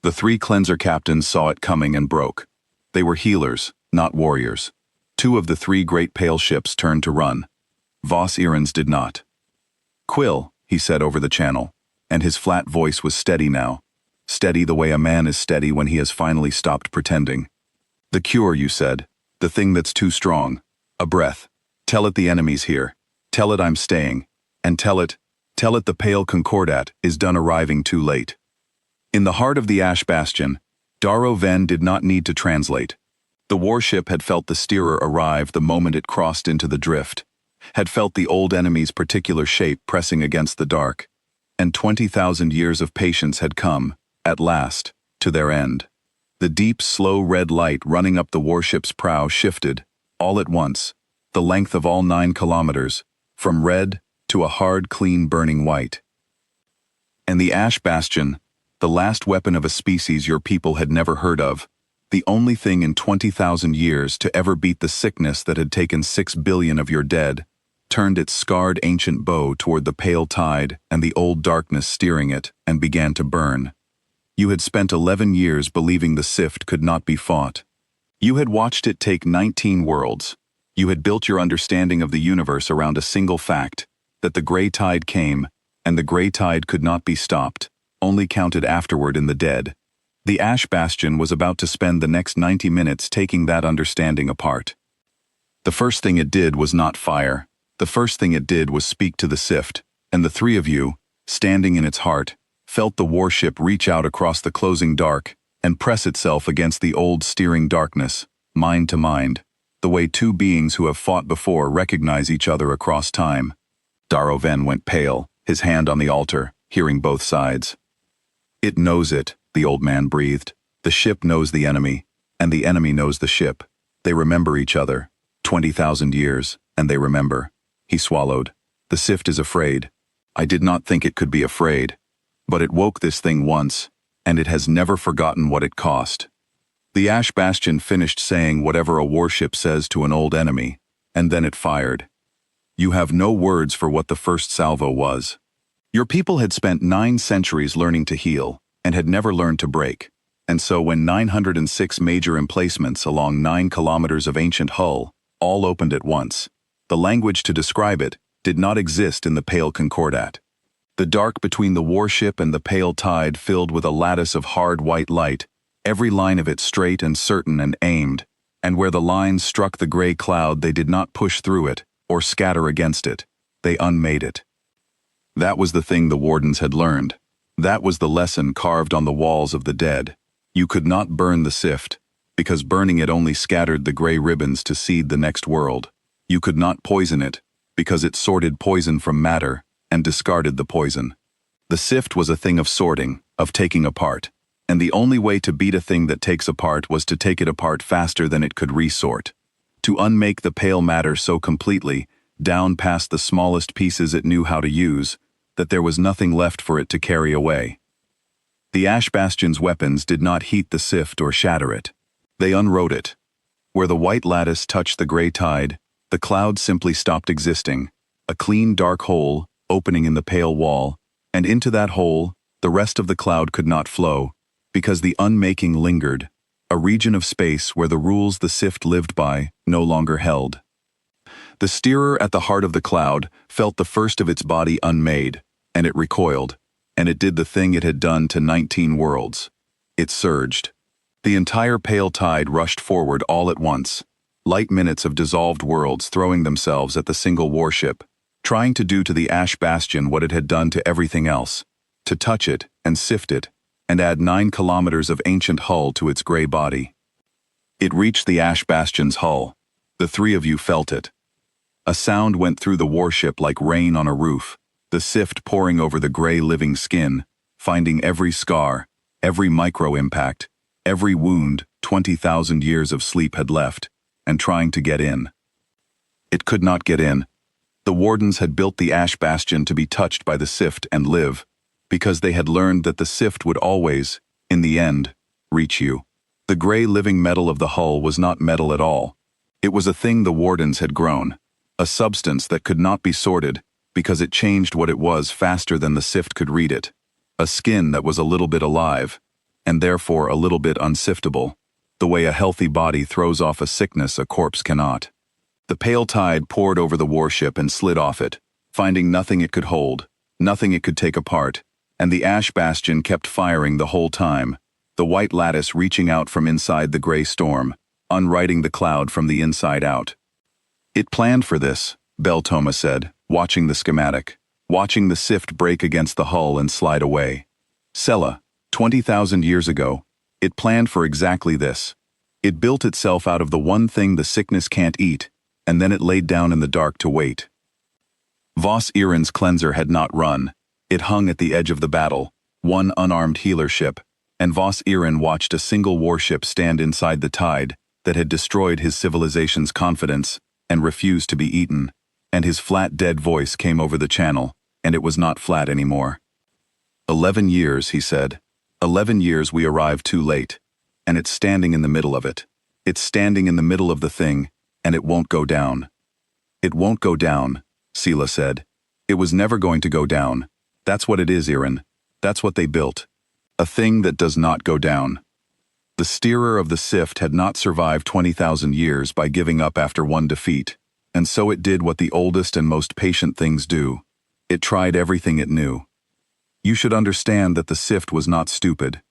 The 3 cleanser captains saw it coming and broke. They were healers, not warriors. 2 of the 3 great pale ships turned to run. Voss Irons did not. "Quill," he said over the channel, and his flat voice was steady now. Steady the way a man is steady when he has finally stopped pretending. "The cure, you said. The thing that's too strong. A breath. Tell it the enemy's here. Tell it I'm staying. And tell it the pale Concordat is done arriving too late." In the heart of the Ash Bastion, Darrow Venn did not need to translate. The warship had felt the steerer arrive the moment it crossed into the drift, had felt the old enemy's particular shape pressing against the dark, and 20,000 years of patience had come, at last, to their end. The deep, slow red light running up the warship's prow shifted, all at once, the length of all 9 kilometers, from red to a hard, clean, burning white. And the Ash Bastion, the last weapon of a species your people had never heard of, the only thing in 20,000 years to ever beat the sickness that had taken 6 billion of your dead, turned its scarred ancient bow toward the pale tide and the old darkness steering it, and began to burn. You had spent 11 years believing the sift could not be fought. You had watched it take 19 worlds. You had built your understanding of the universe around a single fact, that the gray tide came, and the gray tide could not be stopped, only counted afterward in the dead. The Ash Bastion was about to spend the next 90 minutes taking that understanding apart. The first thing it did was not fire. The first thing it did was speak to the sift, and the 3 of you, standing in its heart, felt the warship reach out across the closing dark and press itself against the old steering darkness, mind to mind, the way 2 beings who have fought before recognize each other across time. Darrow Venn went pale, his hand on the altar, hearing both sides. "It knows it," the old man breathed. "The ship knows the enemy, and the enemy knows the ship. They remember each other. 20,000 years, and they remember." He swallowed. "The sift is afraid. I did not think it could be afraid. But it woke this thing once, and it has never forgotten what it cost." The Ash Bastion finished saying whatever a warship says to an old enemy, and then it fired. You have no words for what the first salvo was. Your people had spent 9 centuries learning to heal, and had never learned to break. And so when 906 major emplacements along 9 kilometers of ancient hull all opened at once, the language to describe it did not exist in the pale Concordat. The dark between the warship and the pale tide filled with a lattice of hard white light, every line of it straight and certain and aimed, and where the lines struck the gray cloud they did not push through it, or scatter against it. They unmade it. That was the thing the wardens had learned. That was the lesson carved on the walls of the dead. You could not burn the sift, because burning it only scattered the gray ribbons to seed the next world. You could not poison it, because it sorted poison from matter and discarded the poison. The sift was a thing of sorting, of taking apart, and the only way to beat a thing that takes apart was to take it apart faster than it could resort. To unmake the pale matter so completely, down past the smallest pieces it knew how to use, that there was nothing left for it to carry away. The Ash Bastion's weapons did not heat the sift or shatter it. They unwrote it. Where the white lattice touched the gray tide, the cloud simply stopped existing, a clean dark hole opening in the pale wall, and into that hole, the rest of the cloud could not flow, because the unmaking lingered, a region of space where the rules the sift lived by no longer held. The steerer at the heart of the cloud felt the first of its body unmade, and it recoiled, and it did the thing it had done to 19 worlds. It surged. The entire pale tide rushed forward all at once, light minutes of dissolved worlds throwing themselves at the single warship, trying to do to the Ash Bastion what it had done to everything else, to touch it and sift it, and add 9 kilometers of ancient hull to its gray body. It reached the Ash Bastion's hull. The three of you felt it. A sound went through the warship like rain on a roof, the sift pouring over the gray living skin, finding every scar, every micro-impact, every wound 20,000 years of sleep had left, and trying to get in. It could not get in. The wardens had built the Ash Bastion to be touched by the sift and live, because they had learned that the sift would always, in the end, reach you. The gray living metal of the hull was not metal at all. It was a thing the wardens had grown, a substance that could not be sorted because it changed what it was faster than the sift could read it. A skin that was a little bit alive, and therefore a little bit unsiftable, the way a healthy body throws off a sickness a corpse cannot. The pale tide poured over the warship and slid off it, finding nothing it could hold, nothing it could take apart, and the Ash Bastion kept firing the whole time, the white lattice reaching out from inside the gray storm, unwriting the cloud from the inside out. It planned for this, Beltoma said, watching the schematic, watching the sift break against the hull and slide away. Sela, 20,000 years ago, it planned for exactly this. It built itself out of the one thing the sickness can't eat, and then it laid down in the dark to wait. Voss Irin's cleanser had not run. It hung at the edge of the battle, one unarmed healer ship, and Voss Irin watched a single warship stand inside the tide that had destroyed his civilization's confidence and refused to be eaten, and his flat dead voice came over the channel, and it was not flat anymore. 11 years, he said. 11 years we arrived too late, and it's standing in the middle of it. It's standing in the middle of the thing, and it won't go down. It won't go down, Sela said. It was never going to go down. That's what it is, Irin. That's what they built. A thing that does not go down. The steerer of the sift had not survived 20,000 years by giving up after one defeat, and so it did what the oldest and most patient things do. It tried everything it knew. You should understand that the sift was not stupid.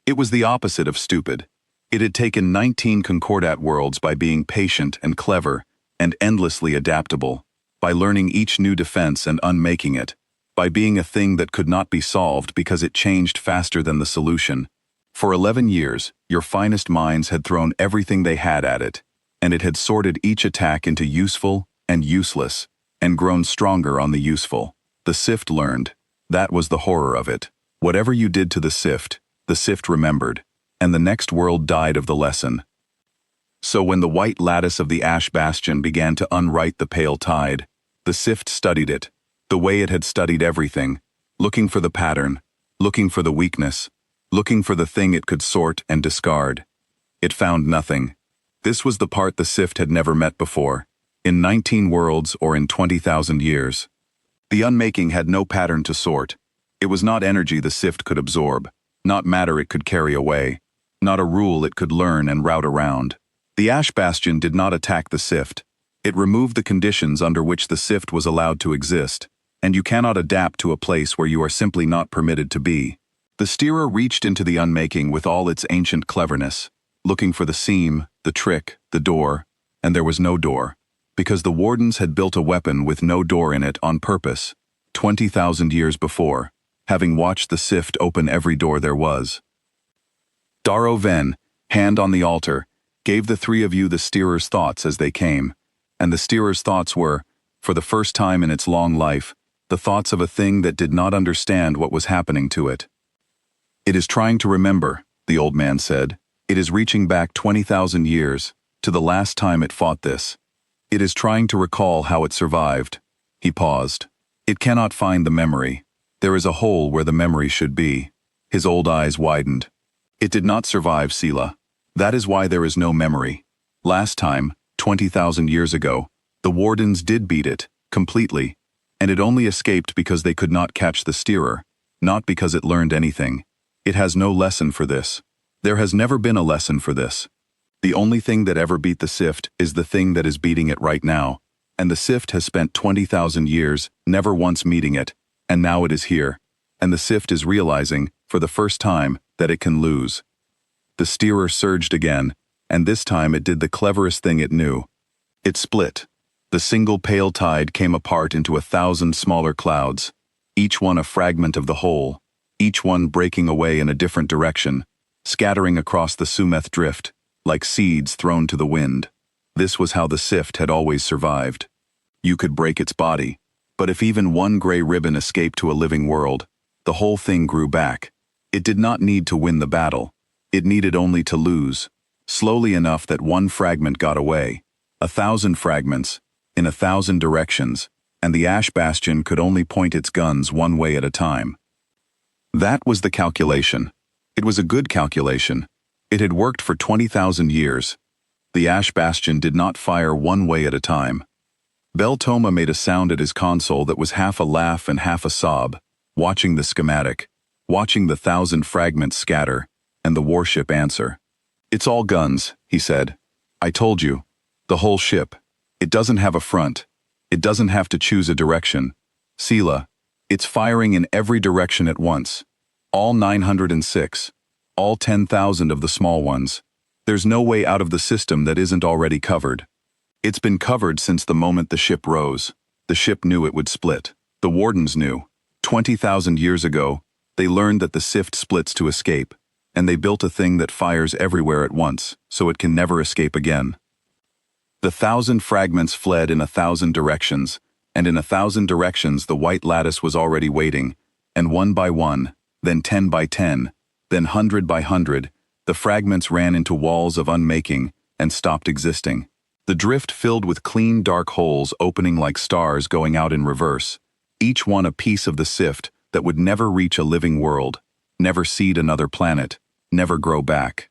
It was the opposite of stupid. It had taken 19 Concordat worlds by being patient and clever and endlessly adaptable, by learning each new defense and unmaking it, by being a thing that could not be solved because it changed faster than the solution. For 11 years, your finest minds had thrown everything they had at it, and it had sorted each attack into useful and useless, and grown stronger on the useful. The sift learned. That was the horror of it. Whatever you did to the sift remembered, and the next world died of the lesson. So when the white lattice of the Ash Bastion began to unwrite the pale tide, the sift studied it, the way it had studied everything, looking for the pattern, looking for the weakness, looking for the thing it could sort and discard. It found nothing. This was the part the sift had never met before, in 19 worlds or in 20,000 years. The unmaking had no pattern to sort. It was not energy the sift could absorb, not matter it could carry away, not a rule it could learn and route around. The Ash Bastion did not attack the sift. It removed the conditions under which the sift was allowed to exist, and you cannot adapt to a place where you are simply not permitted to be. The steerer reached into the unmaking with all its ancient cleverness, looking for the seam, the trick, the door, and there was no door. Because the Wardens had built a weapon with no door in it on purpose, 20,000 years before, having watched the Sift open every door there was. Darrow Ven, hand on the altar, gave the three of you the steerer's thoughts as they came, and the steerer's thoughts were, for the first time in its long life, the thoughts of a thing that did not understand what was happening to it. It is trying to remember, the old man said. It is reaching back 20,000 years, to the last time it fought this. It is trying to recall how it survived. He paused. It cannot find the memory. There is a hole where the memory should be. His old eyes widened. It did not survive, Sela. That is why there is no memory. Last time, 20,000 years ago, the Wardens did beat it, completely, and it only escaped because they could not catch the steerer, not because it learned anything. It has no lesson for this. There has never been a lesson for this. The only thing that ever beat the Sift is the thing that is beating it right now, and the Sift has spent 20,000 years never once meeting it, and now it is here, and the Sift is realizing, for the first time, that it can lose. The steerer surged again, and this time it did the cleverest thing it knew. It split. The single pale tide came apart into 1,000 smaller clouds, each one a fragment of the whole, each one breaking away in a different direction, scattering across the Sumeth drift, like seeds thrown to the wind. This was how the Sift had always survived. You could break its body, but if even one gray ribbon escaped to a living world, the whole thing grew back. It did not need to win the battle. It needed only to lose, slowly enough that one fragment got away, 1,000 fragments, in 1,000 directions, and the Ash Bastion could only point its guns one way at a time. That was the calculation. It was a good calculation. It had worked for 20,000 years. The Ash Bastion did not fire one way at a time. Beltoma made a sound at his console that was half a laugh and half a sob, watching the schematic, watching the 1,000 fragments scatter, and the warship answer. It's all guns, he said. I told you. The whole ship. It doesn't have a front. It doesn't have to choose a direction. Sela, it's firing in every direction at once. All 906. All 10,000 of the small ones. There's no way out of the system that isn't already covered. It's been covered since the moment the ship rose. The ship knew it would split. The Wardens knew. 20,000 years ago, they learned that the Sift splits to escape, and they built a thing that fires everywhere at once, so it can never escape again. The 1,000 fragments fled in 1,000 directions, and in 1,000 directions the white lattice was already waiting, and one by one, then 10 by 10, then 100 by 100, the fragments ran into walls of unmaking and stopped existing. The drift filled with clean dark holes opening like stars going out in reverse, each one a piece of the Sift that would never reach a living world, never seed another planet, never grow back.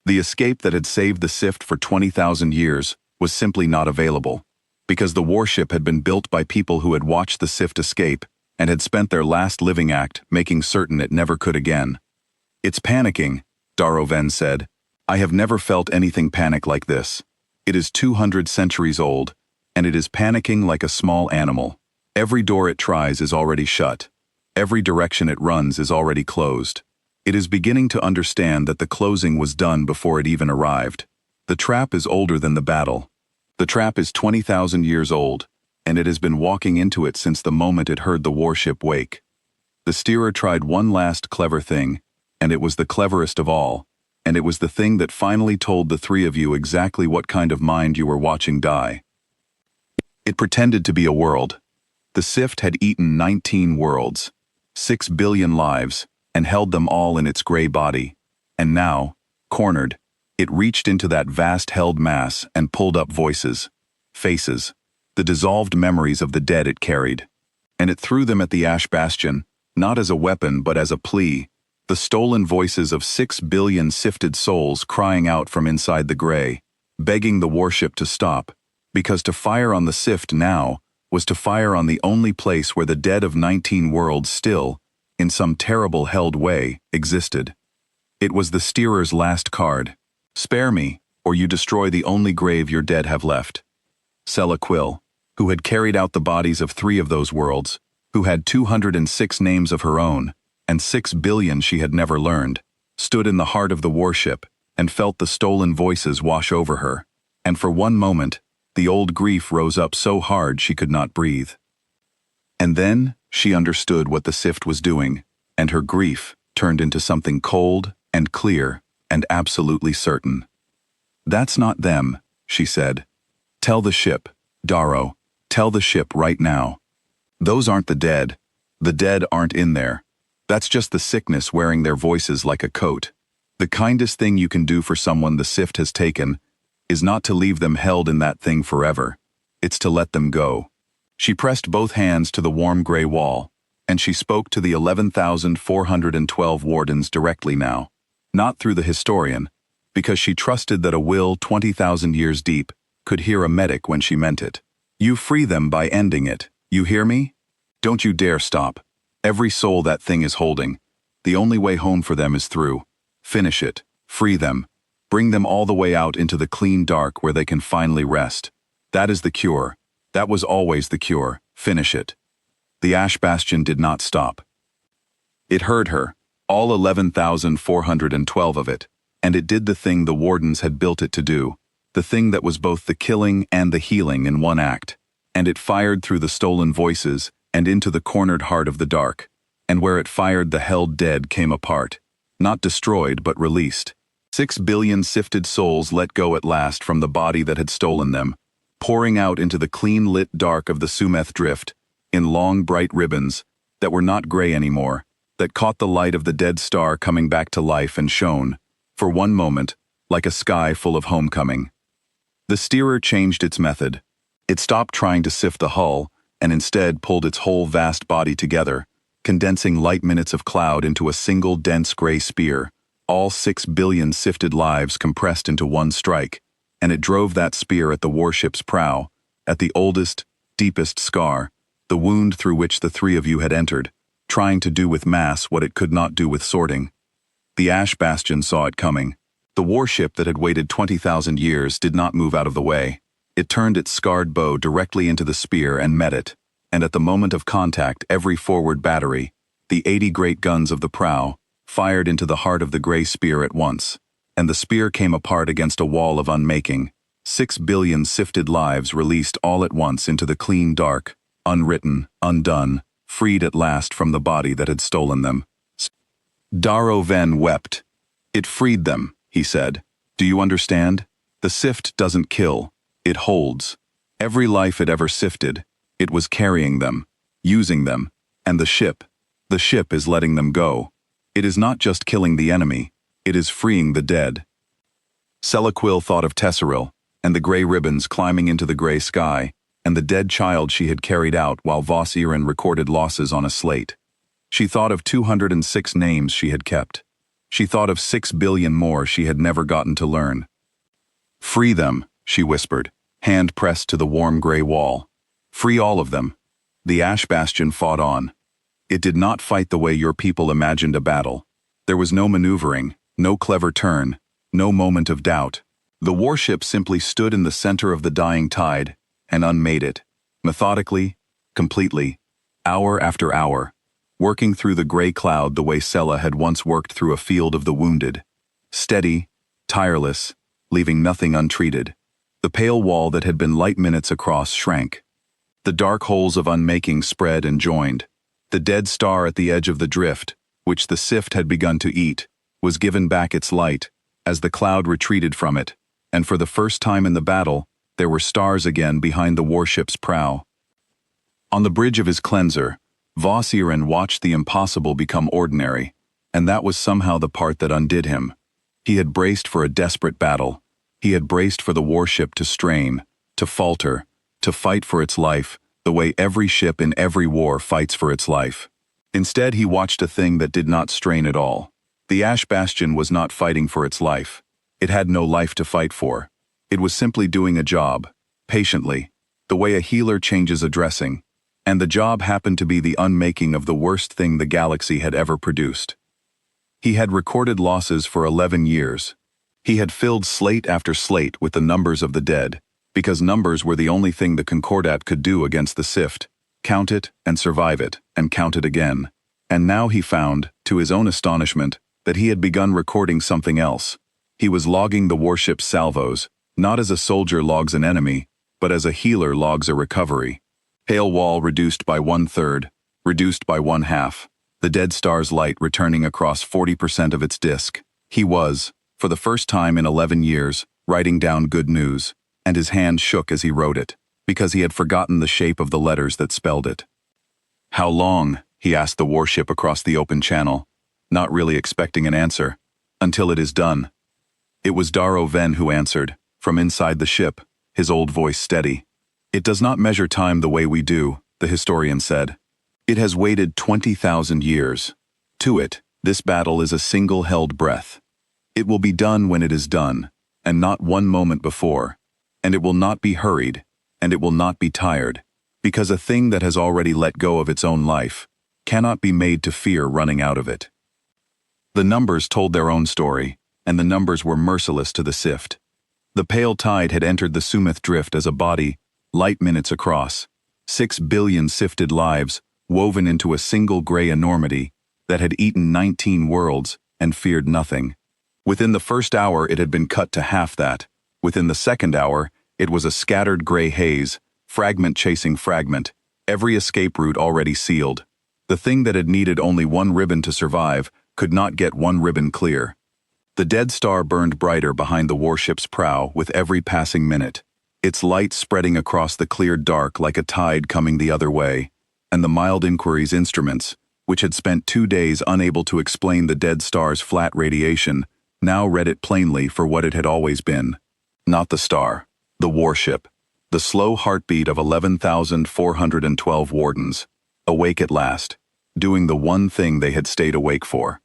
The escape that had saved the Sift for 20,000 years was simply not available, because the warship had been built by people who had watched the Sift escape and had spent their last living act making certain it never could again. It's panicking, Darrow Ven said. I have never felt anything panic like this. It is 200 centuries old, and it is panicking like a small animal. Every door it tries is already shut. Every direction it runs is already closed. It is beginning to understand that the closing was done before it even arrived. The trap is older than the battle. The trap is 20,000 years old, and it has been walking into it since the moment it heard the warship wake. The steerer tried one last clever thing, and it was the cleverest of all, and it was the thing that finally told the three of you exactly what kind of mind you were watching die. It pretended to be a world. The Sift had eaten 19 worlds, 6 billion lives, and held them all in its gray body, and now, cornered, it reached into that vast held mass and pulled up voices, faces, the dissolved memories of the dead it carried, and it threw them at the Ash Bastion, not as a weapon but as a plea, the stolen voices of 6 billion sifted souls crying out from inside the gray, begging the warship to stop, because to fire on the Sift now was to fire on the only place where the dead of 19 worlds still, in some terrible held way, existed. It was the steerer's last card. Spare me, or you destroy the only grave your dead have left. Sela Quill, who had carried out the bodies of 3 of those worlds, who had 206 names of her own, and 6 billion she had never learned, stood in the heart of the warship and felt the stolen voices wash over her, and for one moment, The old grief rose up so hard she could not breathe. And then she understood what the sift was doing, and her grief turned into something cold and clear and absolutely certain. "That's not them," she said. "Tell the ship, Darrow, tell the ship right now. Those aren't the dead. The dead aren't in there. That's just the sickness wearing their voices like a coat. The kindest thing you can do for someone the sift has taken is not to leave them held in that thing forever. It's to let them go." She pressed both hands to the warm gray wall, and she spoke to the 11,412 wardens directly now, not through the historian, because she trusted that a will 20,000 years deep could hear a medic when she meant it. "You free them by ending it. You hear me? Don't you dare stop. Every soul that thing is holding, the only way home for them is through. Finish it. Free them. Bring them all the way out into the clean dark where they can finally rest. That is the cure. That was always the cure. Finish it." The Ash Bastion did not stop. It heard her, all 11,412 of it, and it did the thing the wardens had built it to do, the thing that was both the killing and the healing in one act, and it fired through the stolen voices and into the cornered heart of the dark, and where it fired the held dead came apart, not destroyed but released. 6 billion sifted souls let go at last from the body that had stolen them, pouring out into the clean-lit dark of the Sumeth drift, in long bright ribbons that were not gray anymore, that caught the light of the dead star coming back to life and shone, for one moment, like a sky full of homecoming. The steerer changed its method. It stopped trying to sift the hull, and instead pulled its whole vast body together, condensing light minutes of cloud into a single dense gray spear, all 6 billion sifted lives compressed into one strike, and it drove that spear at the warship's prow, at the oldest, deepest scar, the wound through which the three of you had entered, trying to do with mass what it could not do with sorting. The Ash Bastion saw it coming. The warship that had waited 20,000 years did not move out of the way. It turned its scarred bow directly into the spear and met it, and at the moment of contact every forward battery, the 80 great guns of the prow, fired into the heart of the gray spear at once, and the spear came apart against a wall of unmaking. 6 billion sifted lives released all at once into the clean dark, unwritten, undone, freed at last from the body that had stolen them. Darrow Ven wept. "It freed them," he said. "Do you understand? The sift doesn't kill, it holds. Every life it ever sifted, it was carrying them, using them, and the ship is letting them go. It is not just killing the enemy, it is freeing the dead." Selaquil thought of Tesseril, and the gray ribbons climbing into the gray sky, and the dead child she had carried out while Vos Iren recorded losses on a slate. She thought of 206 names she had kept. She thought of 6 billion more she had never gotten to learn. "Free them," she whispered, hand pressed to the warm gray wall. "Free all of them." The Ash Bastion fought on. It did not fight the way your people imagined a battle. There was no maneuvering, no clever turn, no moment of doubt. The warship simply stood in the center of the dying tide and unmade it, methodically, completely, hour after hour, working through the gray cloud the way Sela had once worked through a field of the wounded. Steady, tireless, leaving nothing untreated. The pale wall that had been light minutes across shrank. The dark holes of unmaking spread and joined. The dead star at the edge of the drift, which the sift had begun to eat, was given back its light, as the cloud retreated from it, and for the first time in the battle, there were stars again behind the warship's prow. On the bridge of his cleanser, Vos Iren watched the impossible become ordinary, and that was somehow the part that undid him. He had braced for a desperate battle. He had braced for the warship to strain, to falter, to fight for its life, the way every ship in every war fights for its life. Instead, he watched a thing that did not strain at all. The Ash Bastion was not fighting for its life. It had no life to fight for. It was simply doing a job, patiently, the way a healer changes a dressing, and the job happened to be the unmaking of the worst thing the galaxy had ever produced. He had recorded losses for 11 years. He had filled slate after slate with the numbers of the dead, because numbers were the only thing the Concordat could do against the sift, count it and survive it, and count it again. And now he found, to his own astonishment, that he had begun recording something else. He was logging the warship's salvos, not as a soldier logs an enemy, but as a healer logs a recovery. Pale wall reduced by 1/3, reduced by 1/2, the dead star's light returning across 40% of its disk. He was, for the first time in 11 years, writing down good news, and his hand shook as he wrote it, because he had forgotten the shape of the letters that spelled it. "How long?" he asked the warship across the open channel, not really expecting an answer. "Until it is done." It was Darrow Venn who answered, from inside the ship, his old voice steady. "It does not measure time the way we do," the historian said. "It has waited 20,000 years. To it, this battle is a single held breath. It will be done when it is done, and not one moment before, and it will not be hurried, and it will not be tired, because a thing that has already let go of its own life cannot be made to fear running out of it." The numbers told their own story, and the numbers were merciless to the sift. The pale tide had entered the Sumeth drift as a body, light minutes across, 6 billion sifted lives woven into a single gray enormity that had eaten 19 worlds and feared nothing. Within the first hour it had been cut to half that. Within the second hour, it was a scattered gray haze, fragment chasing fragment, every escape route already sealed. The thing that had needed only one ribbon to survive could not get one ribbon clear. The dead star burned brighter behind the warship's prow with every passing minute, its light spreading across the cleared dark like a tide coming the other way, and the mild inquiry's instruments, which had spent 2 days unable to explain the dead star's flat radiation, now read it plainly for what it had always been. Not the star, the warship, the slow heartbeat of 11,412 wardens, awake at last, doing the one thing they had stayed awake for.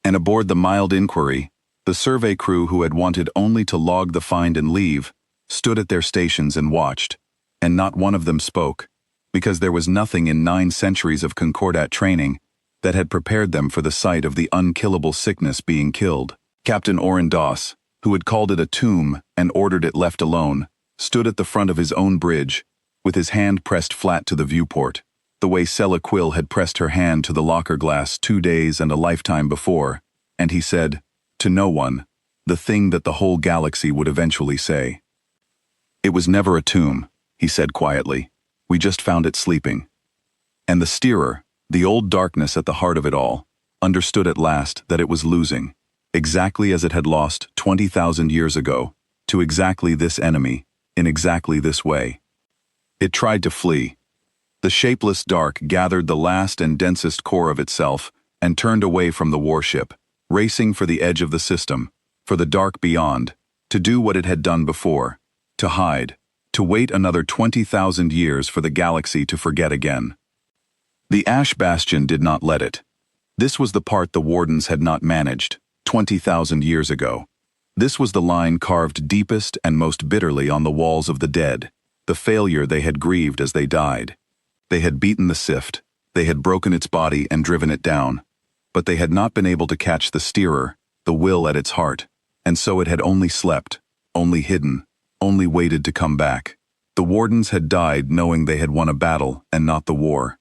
And aboard the mild inquiry, the survey crew who had wanted only to log the find and leave, stood at their stations and watched, and not one of them spoke, because there was nothing in 9 centuries of Concordat training that had prepared them for the sight of the unkillable sickness being killed. Captain Oren Doss, who had called it a tomb and ordered it left alone, stood at the front of his own bridge, with his hand pressed flat to the viewport, the way Sella Quill had pressed her hand to the locker glass 2 days and a lifetime before, and he said, to no one, the thing that the whole galaxy would eventually say. "It was never a tomb," he said quietly. "We just found it sleeping." And the steerer, the old darkness at the heart of it all, understood at last that it was losing, exactly as it had lost 20,000 years ago, to exactly this enemy, in exactly this way. It tried to flee. The shapeless dark gathered the last and densest core of itself and turned away from the warship, racing for the edge of the system, for the dark beyond, to do what it had done before, to hide, to wait another 20,000 years for the galaxy to forget again. The Ash Bastion did not let it. This was the part the Wardens had not managed, 20,000 years ago. This was the line carved deepest and most bitterly on the walls of the dead, the failure they had grieved as they died. They had beaten the sift, they had broken its body and driven it down, but they had not been able to catch the steerer, the will at its heart, and so it had only slept, only hidden, only waited to come back. The Wardens had died knowing they had won a battle and not the war.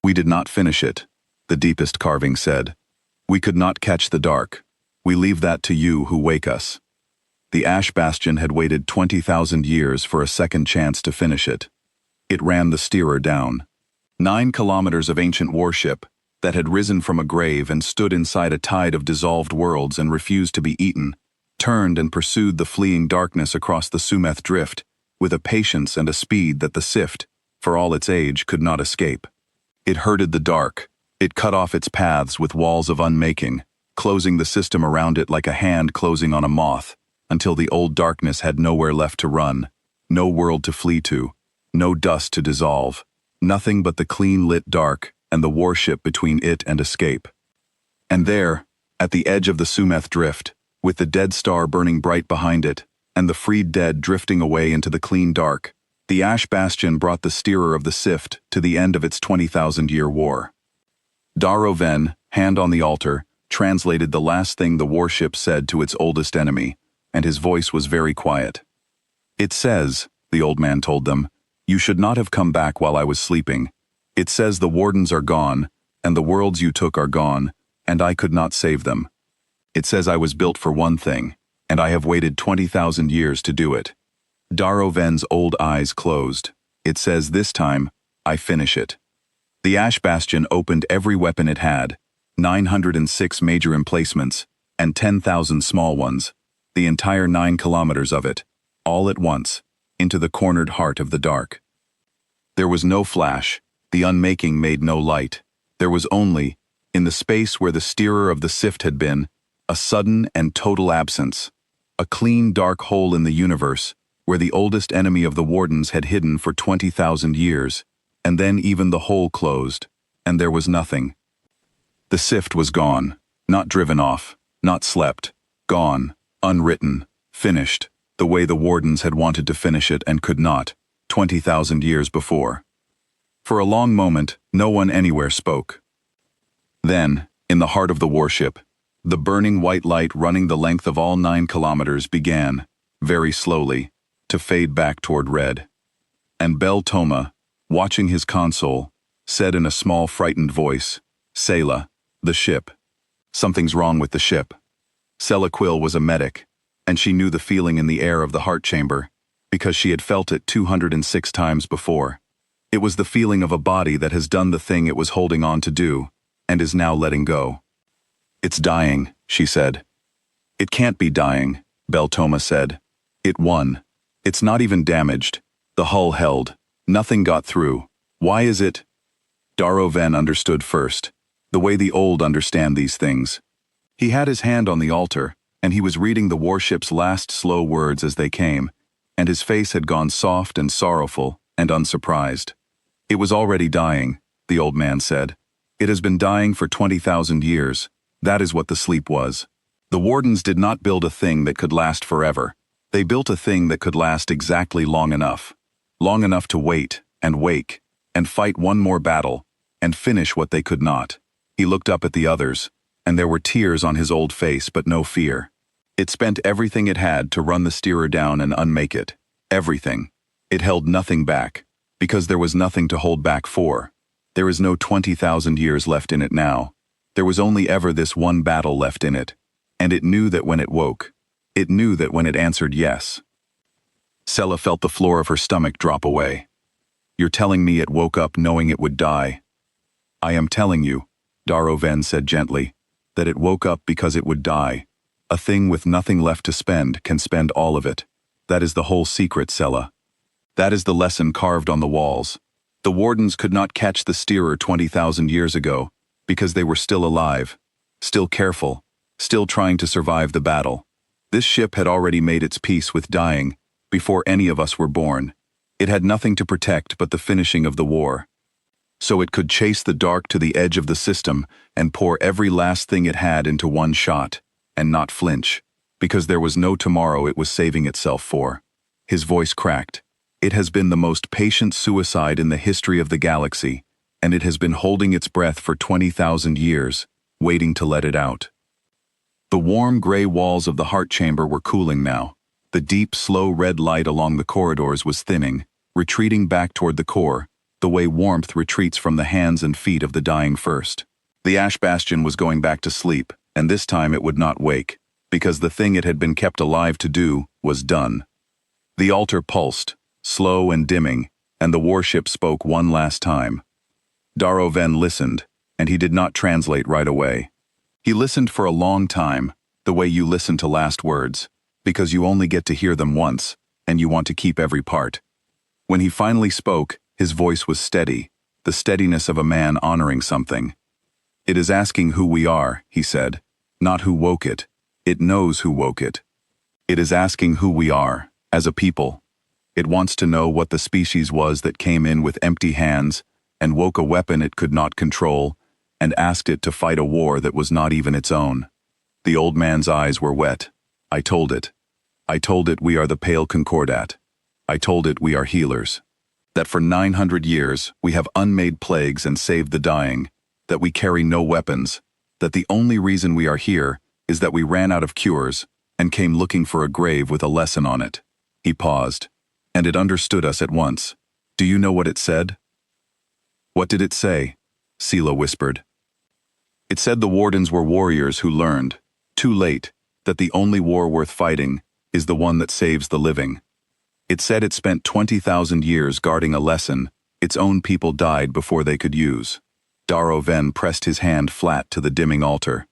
"We did not finish it," the deepest carving said. "We could not catch the dark. We leave that to you who wake us." The Ash Bastion had waited 20,000 years for a second chance to finish it. It ran the steerer down. 9 kilometers of ancient warship that had risen from a grave and stood inside a tide of dissolved worlds and refused to be eaten, turned and pursued the fleeing darkness across the Sumeth drift with a patience and a speed that the sift, for all its age, could not escape. It herded the dark. It cut off its paths with walls of unmaking, closing the system around it like a hand closing on a moth, until the old darkness had nowhere left to run, no world to flee to, no dust to dissolve, nothing but the clean-lit dark and the warship between it and escape. And there, at the edge of the Sumeth drift, with the dead star burning bright behind it, and the freed dead drifting away into the clean dark, the Ash Bastion brought the steerer of the sift to the end of its 20,000-year war. Darrow Venn, hand on the altar, translated the last thing the warship said to its oldest enemy, and his voice was very quiet. "It says," the old man told them, "you should not have come back while I was sleeping. It says the Wardens are gone, and the worlds you took are gone, and I could not save them. It says I was built for one thing, and I have waited 20,000 years to do it. Daroven's old eyes closed. It says this time, I finish it. The Ash Bastion opened every weapon it had, 906 major emplacements, and 10,000 small ones, the entire 9 kilometers of it, all at once, into the cornered heart of the dark. There was no flash, the unmaking made no light. There was only, in the space where the steerer of the sift had been, a sudden and total absence, a clean dark hole in the universe, where the oldest enemy of the Wardens had hidden for 20,000 years, and then even the hole closed, and there was nothing. The sift was gone, not driven off, not slept, gone, unwritten, finished, the way the Wardens had wanted to finish it and could not, 20,000 years before. For a long moment, no one anywhere spoke. Then, in the heart of the warship, the burning white light running the length of all 9 kilometers began, very slowly, to fade back toward red. And Bel Toma, watching his console, said in a small frightened voice, Selah, the ship. Something's wrong with the ship. Sela Quill was a medic, and she knew the feeling in the air of the heart chamber, because she had felt it 206 times before. It was the feeling of a body that has done the thing it was holding on to do, and is now letting go. It's dying, she said. It can't be dying, Bel Toma said. It won. It's not even damaged. The hull held. Nothing got through. Why is it? Daroven understood first, the way the old understand these things. He had his hand on the altar, and he was reading the warship's last slow words as they came, and his face had gone soft and sorrowful and unsurprised. It was already dying, the old man said. It has been dying for 20,000 years. That is what the sleep was. The Wardens did not build a thing that could last forever. They built a thing that could last exactly long enough to wait and wake and fight one more battle and finish what they could not. He looked up at the others, and there were tears on his old face but no fear. It spent everything it had to run the steerer down and unmake it. Everything. It held nothing back, because there was nothing to hold back for. There is no 20,000 years left in it now. There was only ever this one battle left in it, and it knew that when it woke. It knew that when it answered yes. Sela felt the floor of her stomach drop away. You're telling me it woke up knowing it would die? I am telling you, Daroven said gently, that it woke up because it would die. A thing with nothing left to spend can spend all of it. That is the whole secret, Sela. That is the lesson carved on the walls. The Wardens could not catch the steerer 20,000 years ago, because they were still alive, still careful, still trying to survive the battle. This ship had already made its peace with dying, before any of us were born. It had nothing to protect but the finishing of the war. So it could chase the dark to the edge of the system and pour every last thing it had into one shot, and not flinch, because there was no tomorrow it was saving itself for. His voice cracked. It has been the most patient suicide in the history of the galaxy, and it has been holding its breath for 20,000 years, waiting to let it out. The warm gray walls of the heart chamber were cooling now. The deep, slow red light along the corridors was thinning, retreating back toward the core, the way warmth retreats from the hands and feet of the dying first. The Ash Bastion was going back to sleep, and this time it would not wake, because the thing it had been kept alive to do was done. The altar pulsed, slow and dimming, and the warship spoke one last time. Daroven listened, and he did not translate right away. He listened for a long time, the way you listen to last words, because you only get to hear them once, and you want to keep every part. When he finally spoke, his voice was steady, the steadiness of a man honoring something. It is asking who we are, he said, not who woke it. It knows who woke it. It is asking who we are, as a people. It wants to know what the species was that came in with empty hands and woke a weapon it could not control and asked it to fight a war that was not even its own. The old man's eyes were wet. I told it. I told it we are the Pale Concordat. I told it we are healers. That for 900 years we have unmade plagues and saved the dying, that we carry no weapons, that the only reason we are here is that we ran out of cures and came looking for a grave with a lesson on it. He paused, and it understood us at once. Do you know what it said? What did it say? Sela whispered. It said the Wardens were warriors who learned, too late, that the only war worth fighting is the one that saves the living. It said it spent 20,000 years guarding a lesson its own people died before they could use. Darrow Ven pressed his hand flat to the dimming altar.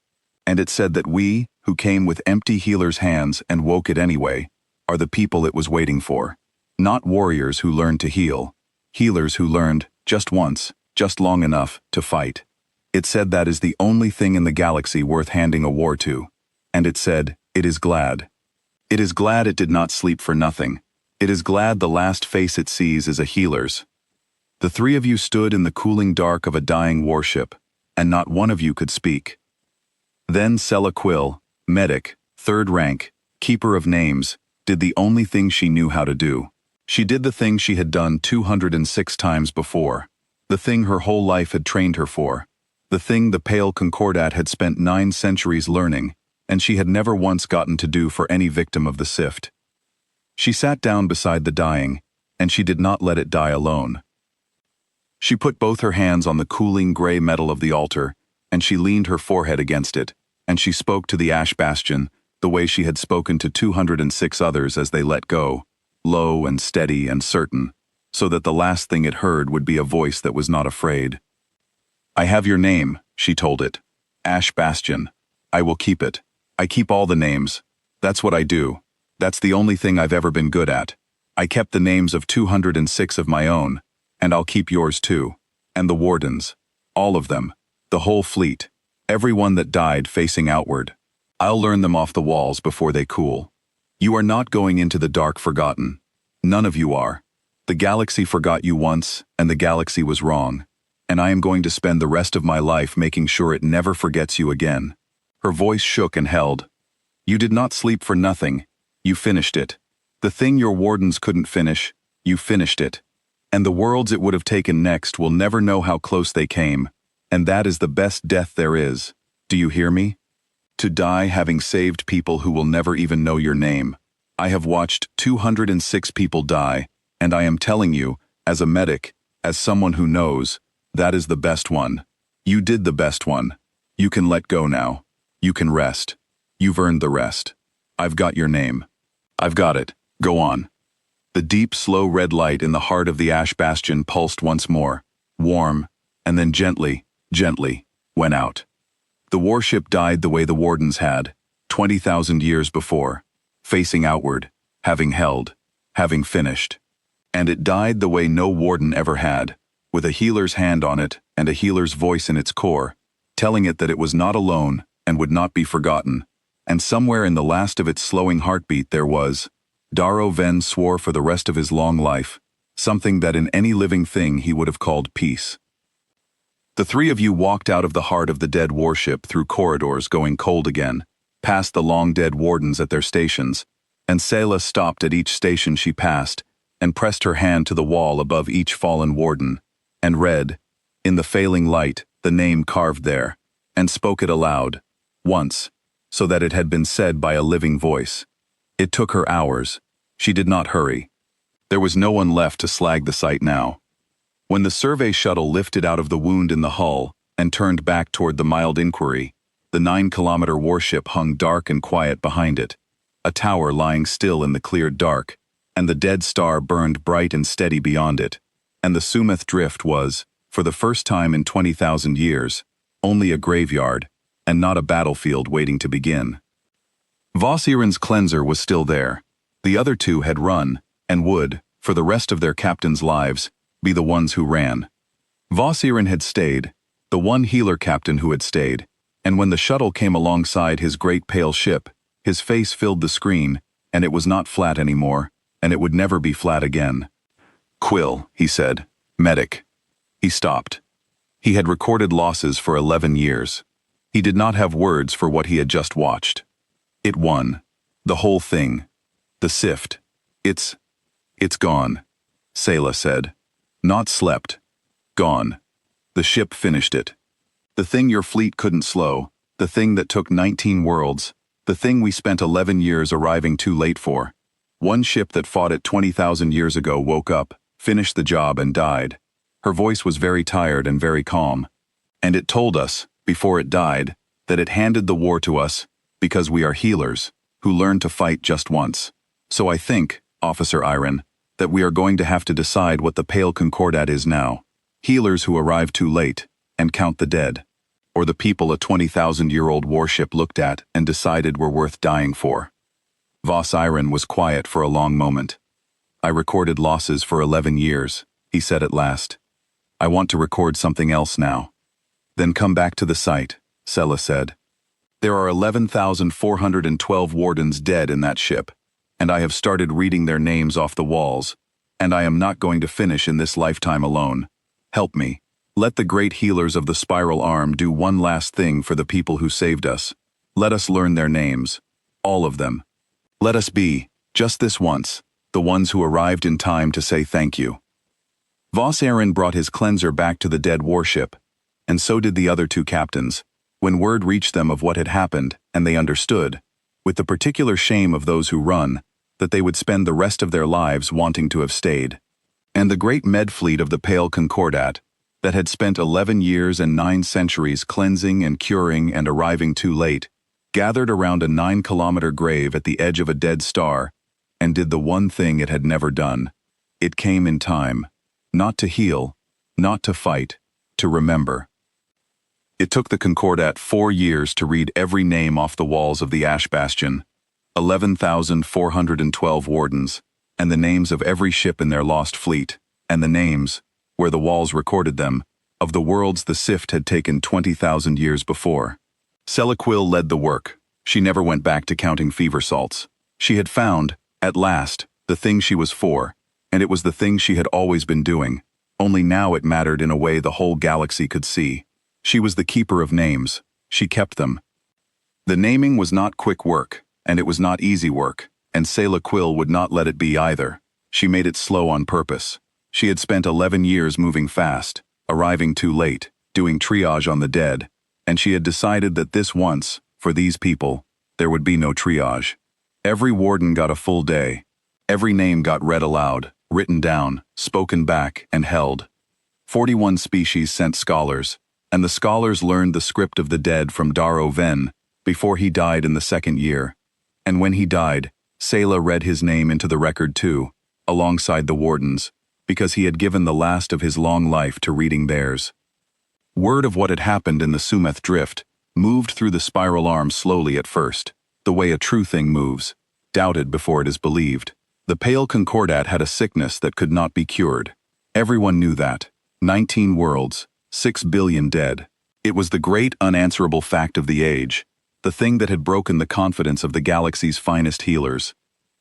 And it said that we, who came with empty healers' hands and woke it anyway, are the people it was waiting for. Not warriors who learned to heal. Healers who learned, just once, just long enough, to fight. It said that is the only thing in the galaxy worth handing a war to. And it said, it is glad. It is glad it did not sleep for nothing. It is glad the last face it sees is a healer's. The three of you stood in the cooling dark of a dying warship, and not one of you could speak. Then Sella Quill, medic, third rank, keeper of names, did the only thing she knew how to do. She did the thing she had done 206 times before. The thing her whole life had trained her for. The thing the Pale Concordat had spent 9 centuries learning, and she had never once gotten to do for any victim of the Sift. She sat down beside the dying, and she did not let it die alone. She put both her hands on the cooling gray metal of the altar, and she leaned her forehead against it, and she spoke to the ash bastion the way she had spoken to 206 others as they let go, low and steady and certain, so that the last thing it heard would be a voice that was not afraid. I have your name, she told it. Ash Bastion. I will keep it. I keep all the names. That's what I do. That's the only thing I've ever been good at. I kept the names of 206 of my own, and I'll keep yours too. And the wardens. All of them. The whole fleet. Everyone that died facing outward. I'll learn them off the walls before they cool. You are not going into the dark forgotten. None of you are. The galaxy forgot you once, and the galaxy was wrong. And I am going to spend the rest of my life making sure it never forgets you again. Her voice shook and held. You did not sleep for nothing. You finished it. The thing your wardens couldn't finish, you finished it. And the worlds it would have taken next will never know how close they came, and that is the best death there is. Do you hear me? To die having saved people who will never even know your name. I have watched 206 people die, and I am telling you, as a medic, as someone who knows, that is the best one. You did the best one. You can let go now. You can rest. You've earned the rest. I've got your name. I've got it. Go on. The deep, slow red light in the heart of the ash bastion pulsed once more, warm, and then gently, went out. The warship died the way the wardens had, 20,000 years before, facing outward, having held, having finished. And it died the way no warden ever had, with a healer's hand on it and a healer's voice in its core, telling it that it was not alone and would not be forgotten. And somewhere in the last of its slowing heartbeat there was, Darrow Ven swore for the rest of his long life, something that in any living thing he would have called peace. The three of you walked out of the heart of the dead warship through corridors going cold again, past the long-dead wardens at their stations, and Selah stopped at each station she passed and pressed her hand to the wall above each fallen warden, and read, in the failing light, the name carved there, and spoke it aloud, once, so that it had been said by a living voice. It took her hours. She did not hurry. There was no one left to slag the site now. When the survey shuttle lifted out of the wound in the hull and turned back toward the mild inquiry, the 9-kilometer warship hung dark and quiet behind it, a tower lying still in the cleared dark, and the dead star burned bright and steady beyond it, and the Sumeth drift was, for the first time in 20,000 years, only a graveyard, and not a battlefield waiting to begin. Vossiren's cleanser was still there. The other two had run, and would, for the rest of their captains' lives, be the ones who ran. Vossiren had stayed, the one healer captain who had stayed, and when the shuttle came alongside his great pale ship, his face filled the screen, and it was not flat anymore, and it would never be flat again. Quill, he said. Medic. He stopped. He had recorded losses for 11 years. He did not have words for what he had just watched. It won. The whole thing. The Sift. It's gone, Selah said. Not slept. Gone. The ship finished it. The thing your fleet couldn't slow, the thing that took 19 worlds, the thing we spent 11 years arriving too late for. One ship that fought it 20,000 years ago woke up, finished the job and died. Her voice was very tired and very calm. And it told us, before it died, that it handed the war to us because we are healers, who learned to fight just once. So I think, Officer Iron, that we are going to have to decide what the Pale Concordat is now. Healers who arrive too late and count the dead. Or the people a 20,000-year-old warship looked at and decided were worth dying for. Voss Iron was quiet for a long moment. I recorded losses for 11 years, he said at last. I want to record something else now. Then come back to the site, Sela said. There are 11,412 wardens dead in that ship, and I have started reading their names off the walls, and I am not going to finish in this lifetime alone. Help me. Let the great healers of the Spiral Arm do one last thing for the people who saved us. Let us learn their names. All of them. Let us be, just this once, the ones who arrived in time to say thank you. Voss Aaron brought his cleanser back to the dead warship, and so did the other two captains, when word reached them of what had happened, and they understood, with the particular shame of those who run, that they would spend the rest of their lives wanting to have stayed. And the great med fleet of the Pale Concordat, that had spent 11 years and 9 centuries cleansing and curing and arriving too late, gathered around a 9-kilometer grave at the edge of a dead star, and did the one thing it had never done. It came in time, not to heal, not to fight, to remember. It took the Concordat 4 years to read every name off the walls of the Ash Bastion, 11,412 wardens, and the names of every ship in their lost fleet, and the names, where the walls recorded them, of the worlds the Sift had taken 20,000 years before. Sela Quill led the work. She never went back to counting fever salts. She had found, at last, the thing she was for, and it was the thing she had always been doing, only now it mattered in a way the whole galaxy could see. She was the keeper of names. She kept them. The naming was not quick work, and it was not easy work, and Sela Quill would not let it be either. She made it slow on purpose. She had spent 11 years moving fast, arriving too late, doing triage on the dead, and she had decided that this once, for these people, there would be no triage. Every warden got a full day. Every name got read aloud, written down, spoken back, and held. 41 species sent scholars, and the scholars learned the script of the dead from Daro Ven before he died in the 2nd year. And when he died, Sela read his name into the record too, alongside the wardens, because he had given the last of his long life to reading theirs. Word of what had happened in the Sumeth Drift moved through the Spiral Arm slowly at first, the way a true thing moves, doubted before it is believed. The Pale Concordat had a sickness that could not be cured. Everyone knew that. 19 worlds, 6 billion dead. It was the great unanswerable fact of the age, the thing that had broken the confidence of the galaxy's finest healers.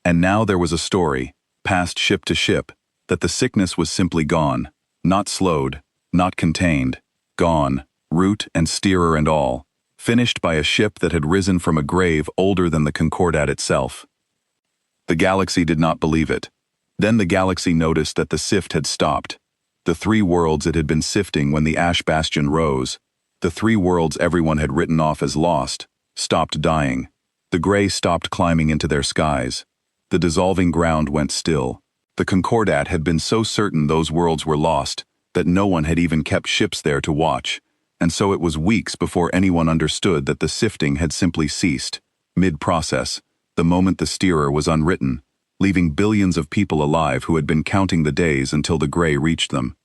And now there was a story, passed ship to ship, that the sickness was simply gone, not slowed, not contained, gone, root and steerer and all, finished by a ship that had risen from a grave older than the Concordat itself. The galaxy did not believe it. Then the galaxy noticed that the sift had stopped. The 3 worlds it had been sifting when the Ash Bastion rose, the 3 worlds everyone had written off as lost, stopped dying. The gray stopped climbing into their skies. The dissolving ground went still. The Concordat had been so certain those worlds were lost that no one had even kept ships there to watch, and so it was weeks before anyone understood that the sifting had simply ceased, mid-process, the moment the steerer was unwritten, leaving billions of people alive who had been counting the days until the gray reached them.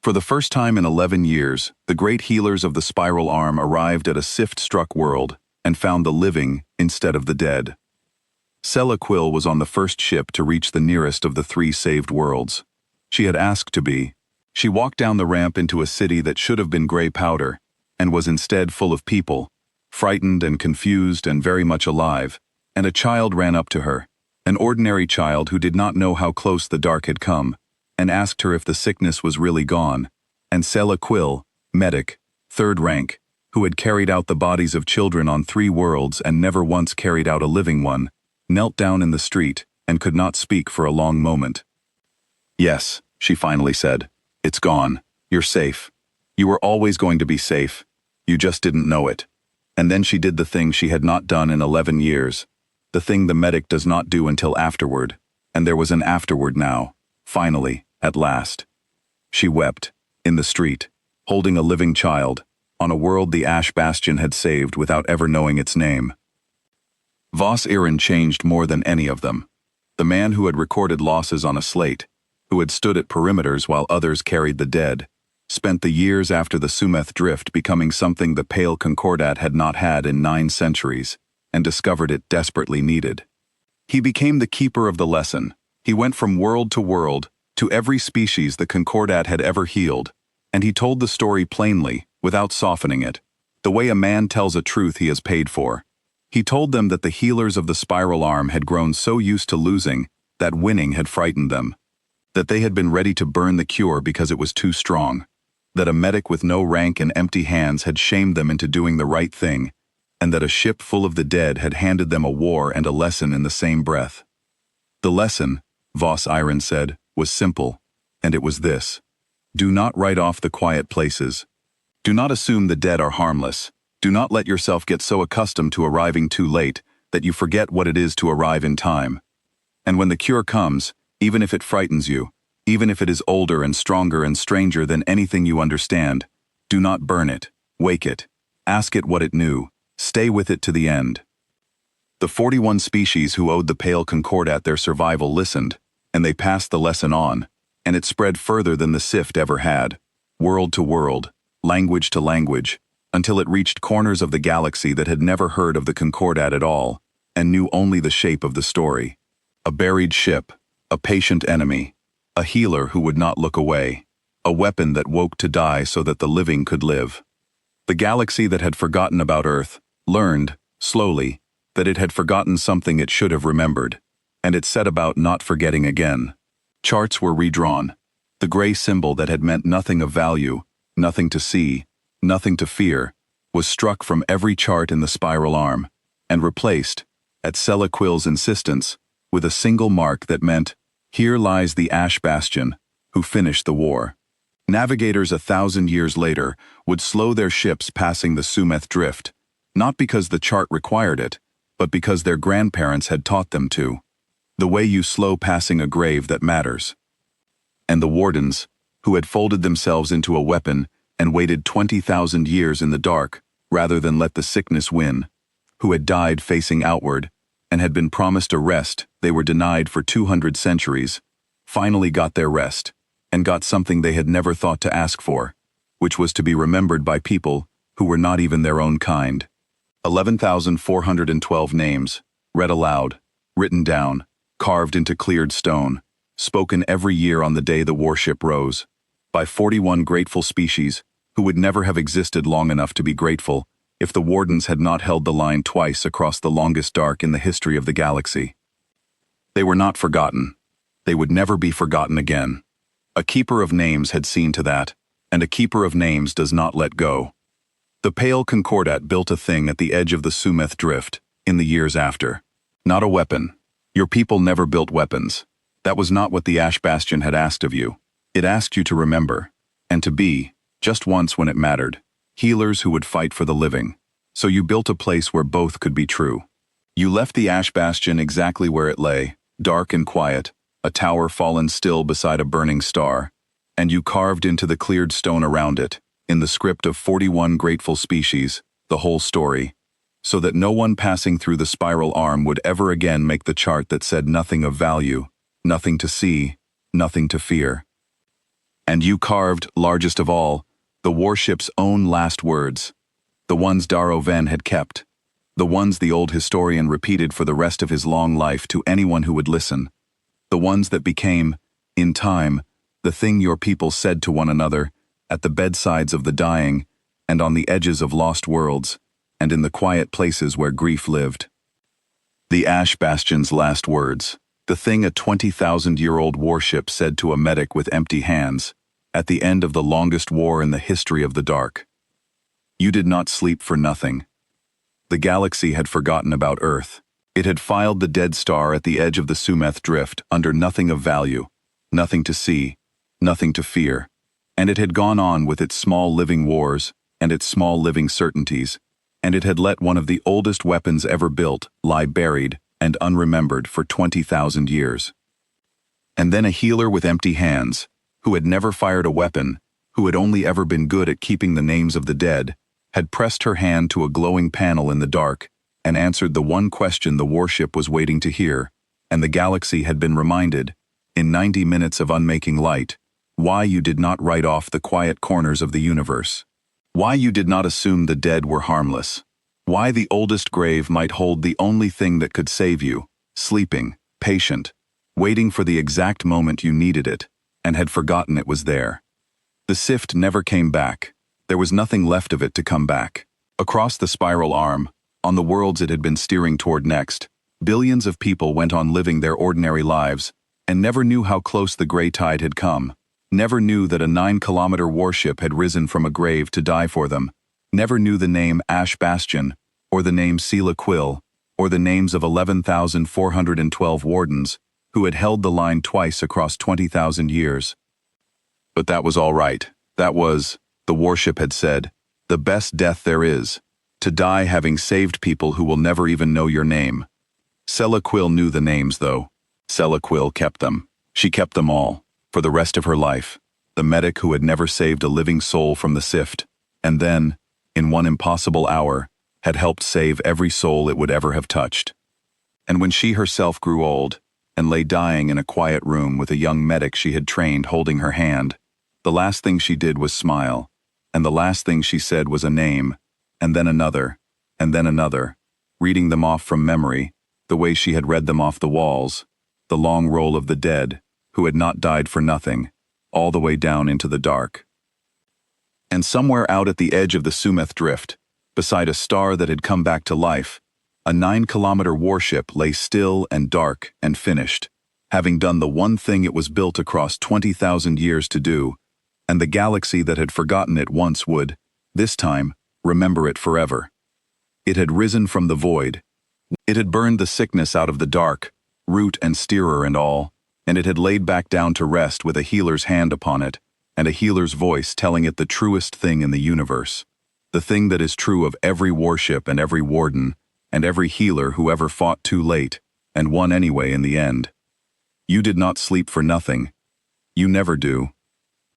For the first time in 11 years, the great healers of the Spiral Arm arrived at a sift-struck world and found the living instead of the dead. Sela Quill was on the first ship to reach the nearest of the 3 saved worlds. She had asked to be. She walked down the ramp into a city that should have been gray powder, and was instead full of people, frightened and confused and very much alive, and a child ran up to her, an ordinary child who did not know how close the dark had come, and asked her if the sickness was really gone, and Sela Quill, medic, 3rd rank, who had carried out the bodies of children on 3 worlds and never once carried out a living one, knelt down in the street and could not speak for a long moment. "Yes," she finally said, "it's gone. You're safe. You were always going to be safe. You just didn't know it." And then she did the thing she had not done in 11 years, the thing the medic does not do until afterward, and there was an afterward now, finally, at last. She wept, in the street, holding a living child, on a world the Ash Bastion had saved without ever knowing its name. Voss Iron changed more than any of them. The man who had recorded losses on a slate, who had stood at perimeters while others carried the dead, spent the years after the Sumeth drift becoming something the Pale Concordat had not had in 9 centuries, and discovered it desperately needed. He became the keeper of the lesson. He went from world to world, to every species the Concordat had ever healed, and he told the story plainly, without softening it, the way a man tells a truth he has paid for. He told them that the healers of the spiral arm had grown so used to losing that winning had frightened them, that they had been ready to burn the cure because it was too strong, that a medic with no rank and empty hands had shamed them into doing the right thing, and that a ship full of the dead had handed them a war and a lesson in the same breath. The lesson, Voss Iron said, was simple, and it was this: do not write off the quiet places. Do not assume the dead are harmless. Do not let yourself get so accustomed to arriving too late that you forget what it is to arrive in time. And when the cure comes, even if it frightens you, even if it is older and stronger and stranger than anything you understand, do not burn it, wake it, ask it what it knew, stay with it to the end. The 41 species who owed the Pale Concordat their survival listened, and they passed the lesson on, and it spread further than the Sift ever had, world to world, language to language, until it reached corners of the galaxy that had never heard of the Concordat at all, and knew only the shape of the story. A buried ship, a patient enemy, a healer who would not look away, a weapon that woke to die so that the living could live. The galaxy that had forgotten about Earth learned, slowly, that it had forgotten something it should have remembered, and it set about not forgetting again. Charts were redrawn. The gray symbol that had meant nothing of value, nothing to see, nothing to fear, was struck from every chart in the spiral arm, and replaced, at Selaquil's insistence, with a single mark that meant, "Here lies the Ash Bastion, who finished the war." Navigators 1,000 years later would slow their ships passing the Sumeth drift, not because the chart required it, but because their grandparents had taught them to. The way you slow passing a grave that matters. And the wardens, who had folded themselves into a weapon and waited 20,000 years in the dark rather than let the sickness win, who had died facing outward and had been promised a rest they were denied for 200 centuries, finally got their rest, and got something they had never thought to ask for, which was to be remembered by people who were not even their own kind. 11,412 names, read aloud, written down, carved into cleared stone, spoken every year on the day the warship rose, by 41 grateful species who would never have existed long enough to be grateful if the wardens had not held the line twice across the longest dark in the history of the galaxy. They were not forgotten. They would never be forgotten again. A keeper of names had seen to that, and a keeper of names does not let go. The Pale Concordat built a thing at the edge of the Sumeth drift, in the years after. Not a weapon. Your people never built weapons. That was not what the Ash Bastion had asked of you. It asked you to remember, and to be, just once when it mattered, healers who would fight for the living. So you built a place where both could be true. You left the Ash Bastion exactly where it lay, dark and quiet, a tower fallen still beside a burning star, and you carved into the cleared stone around it, in the script of 41 grateful species, the whole story, so that no one passing through the spiral arm would ever again make the chart that said nothing of value, nothing to see, nothing to fear. And you carved, largest of all, the warship's own last words, the ones Darrow Venn had kept, the ones the old historian repeated for the rest of his long life to anyone who would listen, the ones that became, in time, the thing your people said to one another, at the bedsides of the dying, and on the edges of lost worlds, and in the quiet places where grief lived. The Ash Bastion's last words, the thing a 20,000-year-old warship said to a medic with empty hands, at the end of the longest war in the history of the dark. You did not sleep for nothing. The galaxy had forgotten about Earth. It had filed the dead star at the edge of the Sumeth drift under nothing of value, nothing to see, nothing to fear, and it had gone on with its small living wars and its small living certainties, and it had let one of the oldest weapons ever built lie buried and unremembered for 20,000 years. And then a healer with empty hands, who had never fired a weapon, who had only ever been good at keeping the names of the dead, had pressed her hand to a glowing panel in the dark and answered the one question the warship was waiting to hear, and the galaxy had been reminded, in 90 minutes of unmaking light, why you did not write off the quiet corners of the universe. Why you did not assume the dead were harmless. Why the oldest grave might hold the only thing that could save you, sleeping, patient, waiting for the exact moment you needed it, and had forgotten it was there. The sift never came back. There was nothing left of it to come back. Across the spiral arm, on the worlds it had been steering toward next, billions of people went on living their ordinary lives, and never knew how close the gray tide had come, never knew that a 9-kilometer warship had risen from a grave to die for them, never knew the name Ash Bastion, or the name Sela Quill, or the names of 11,412 wardens, who had held the line twice across 20,000 years. But that was all right. That was, the warship had said, the best death there is, to die having saved people who will never even know your name. Sela Quill knew the names, though. Sela Quill kept them. She kept them all, for the rest of her life. The medic who had never saved a living soul from the sift, and then, in one impossible hour, had helped save every soul it would ever have touched. And when she herself grew old, and lay dying in a quiet room with a young medic she had trained holding her hand, the last thing she did was smile, and the last thing she said was a name, and then another, reading them off from memory, the way she had read them off the walls, the long roll of the dead, who had not died for nothing, all the way down into the dark. And somewhere out at the edge of the Sumeth Drift, beside a star that had come back to life, a 9-kilometer warship lay still and dark and finished, having done the one thing it was built across 20,000 years to do, and the galaxy that had forgotten it once would, this time, remember it forever. It had risen from the void. It had burned the sickness out of the dark, root and steerer and all, and it had laid back down to rest with a healer's hand upon it, and a healer's voice telling it the truest thing in the universe, the thing that is true of every warship and every warden, and every healer who ever fought too late, and won anyway in the end. You did not sleep for nothing. You never do.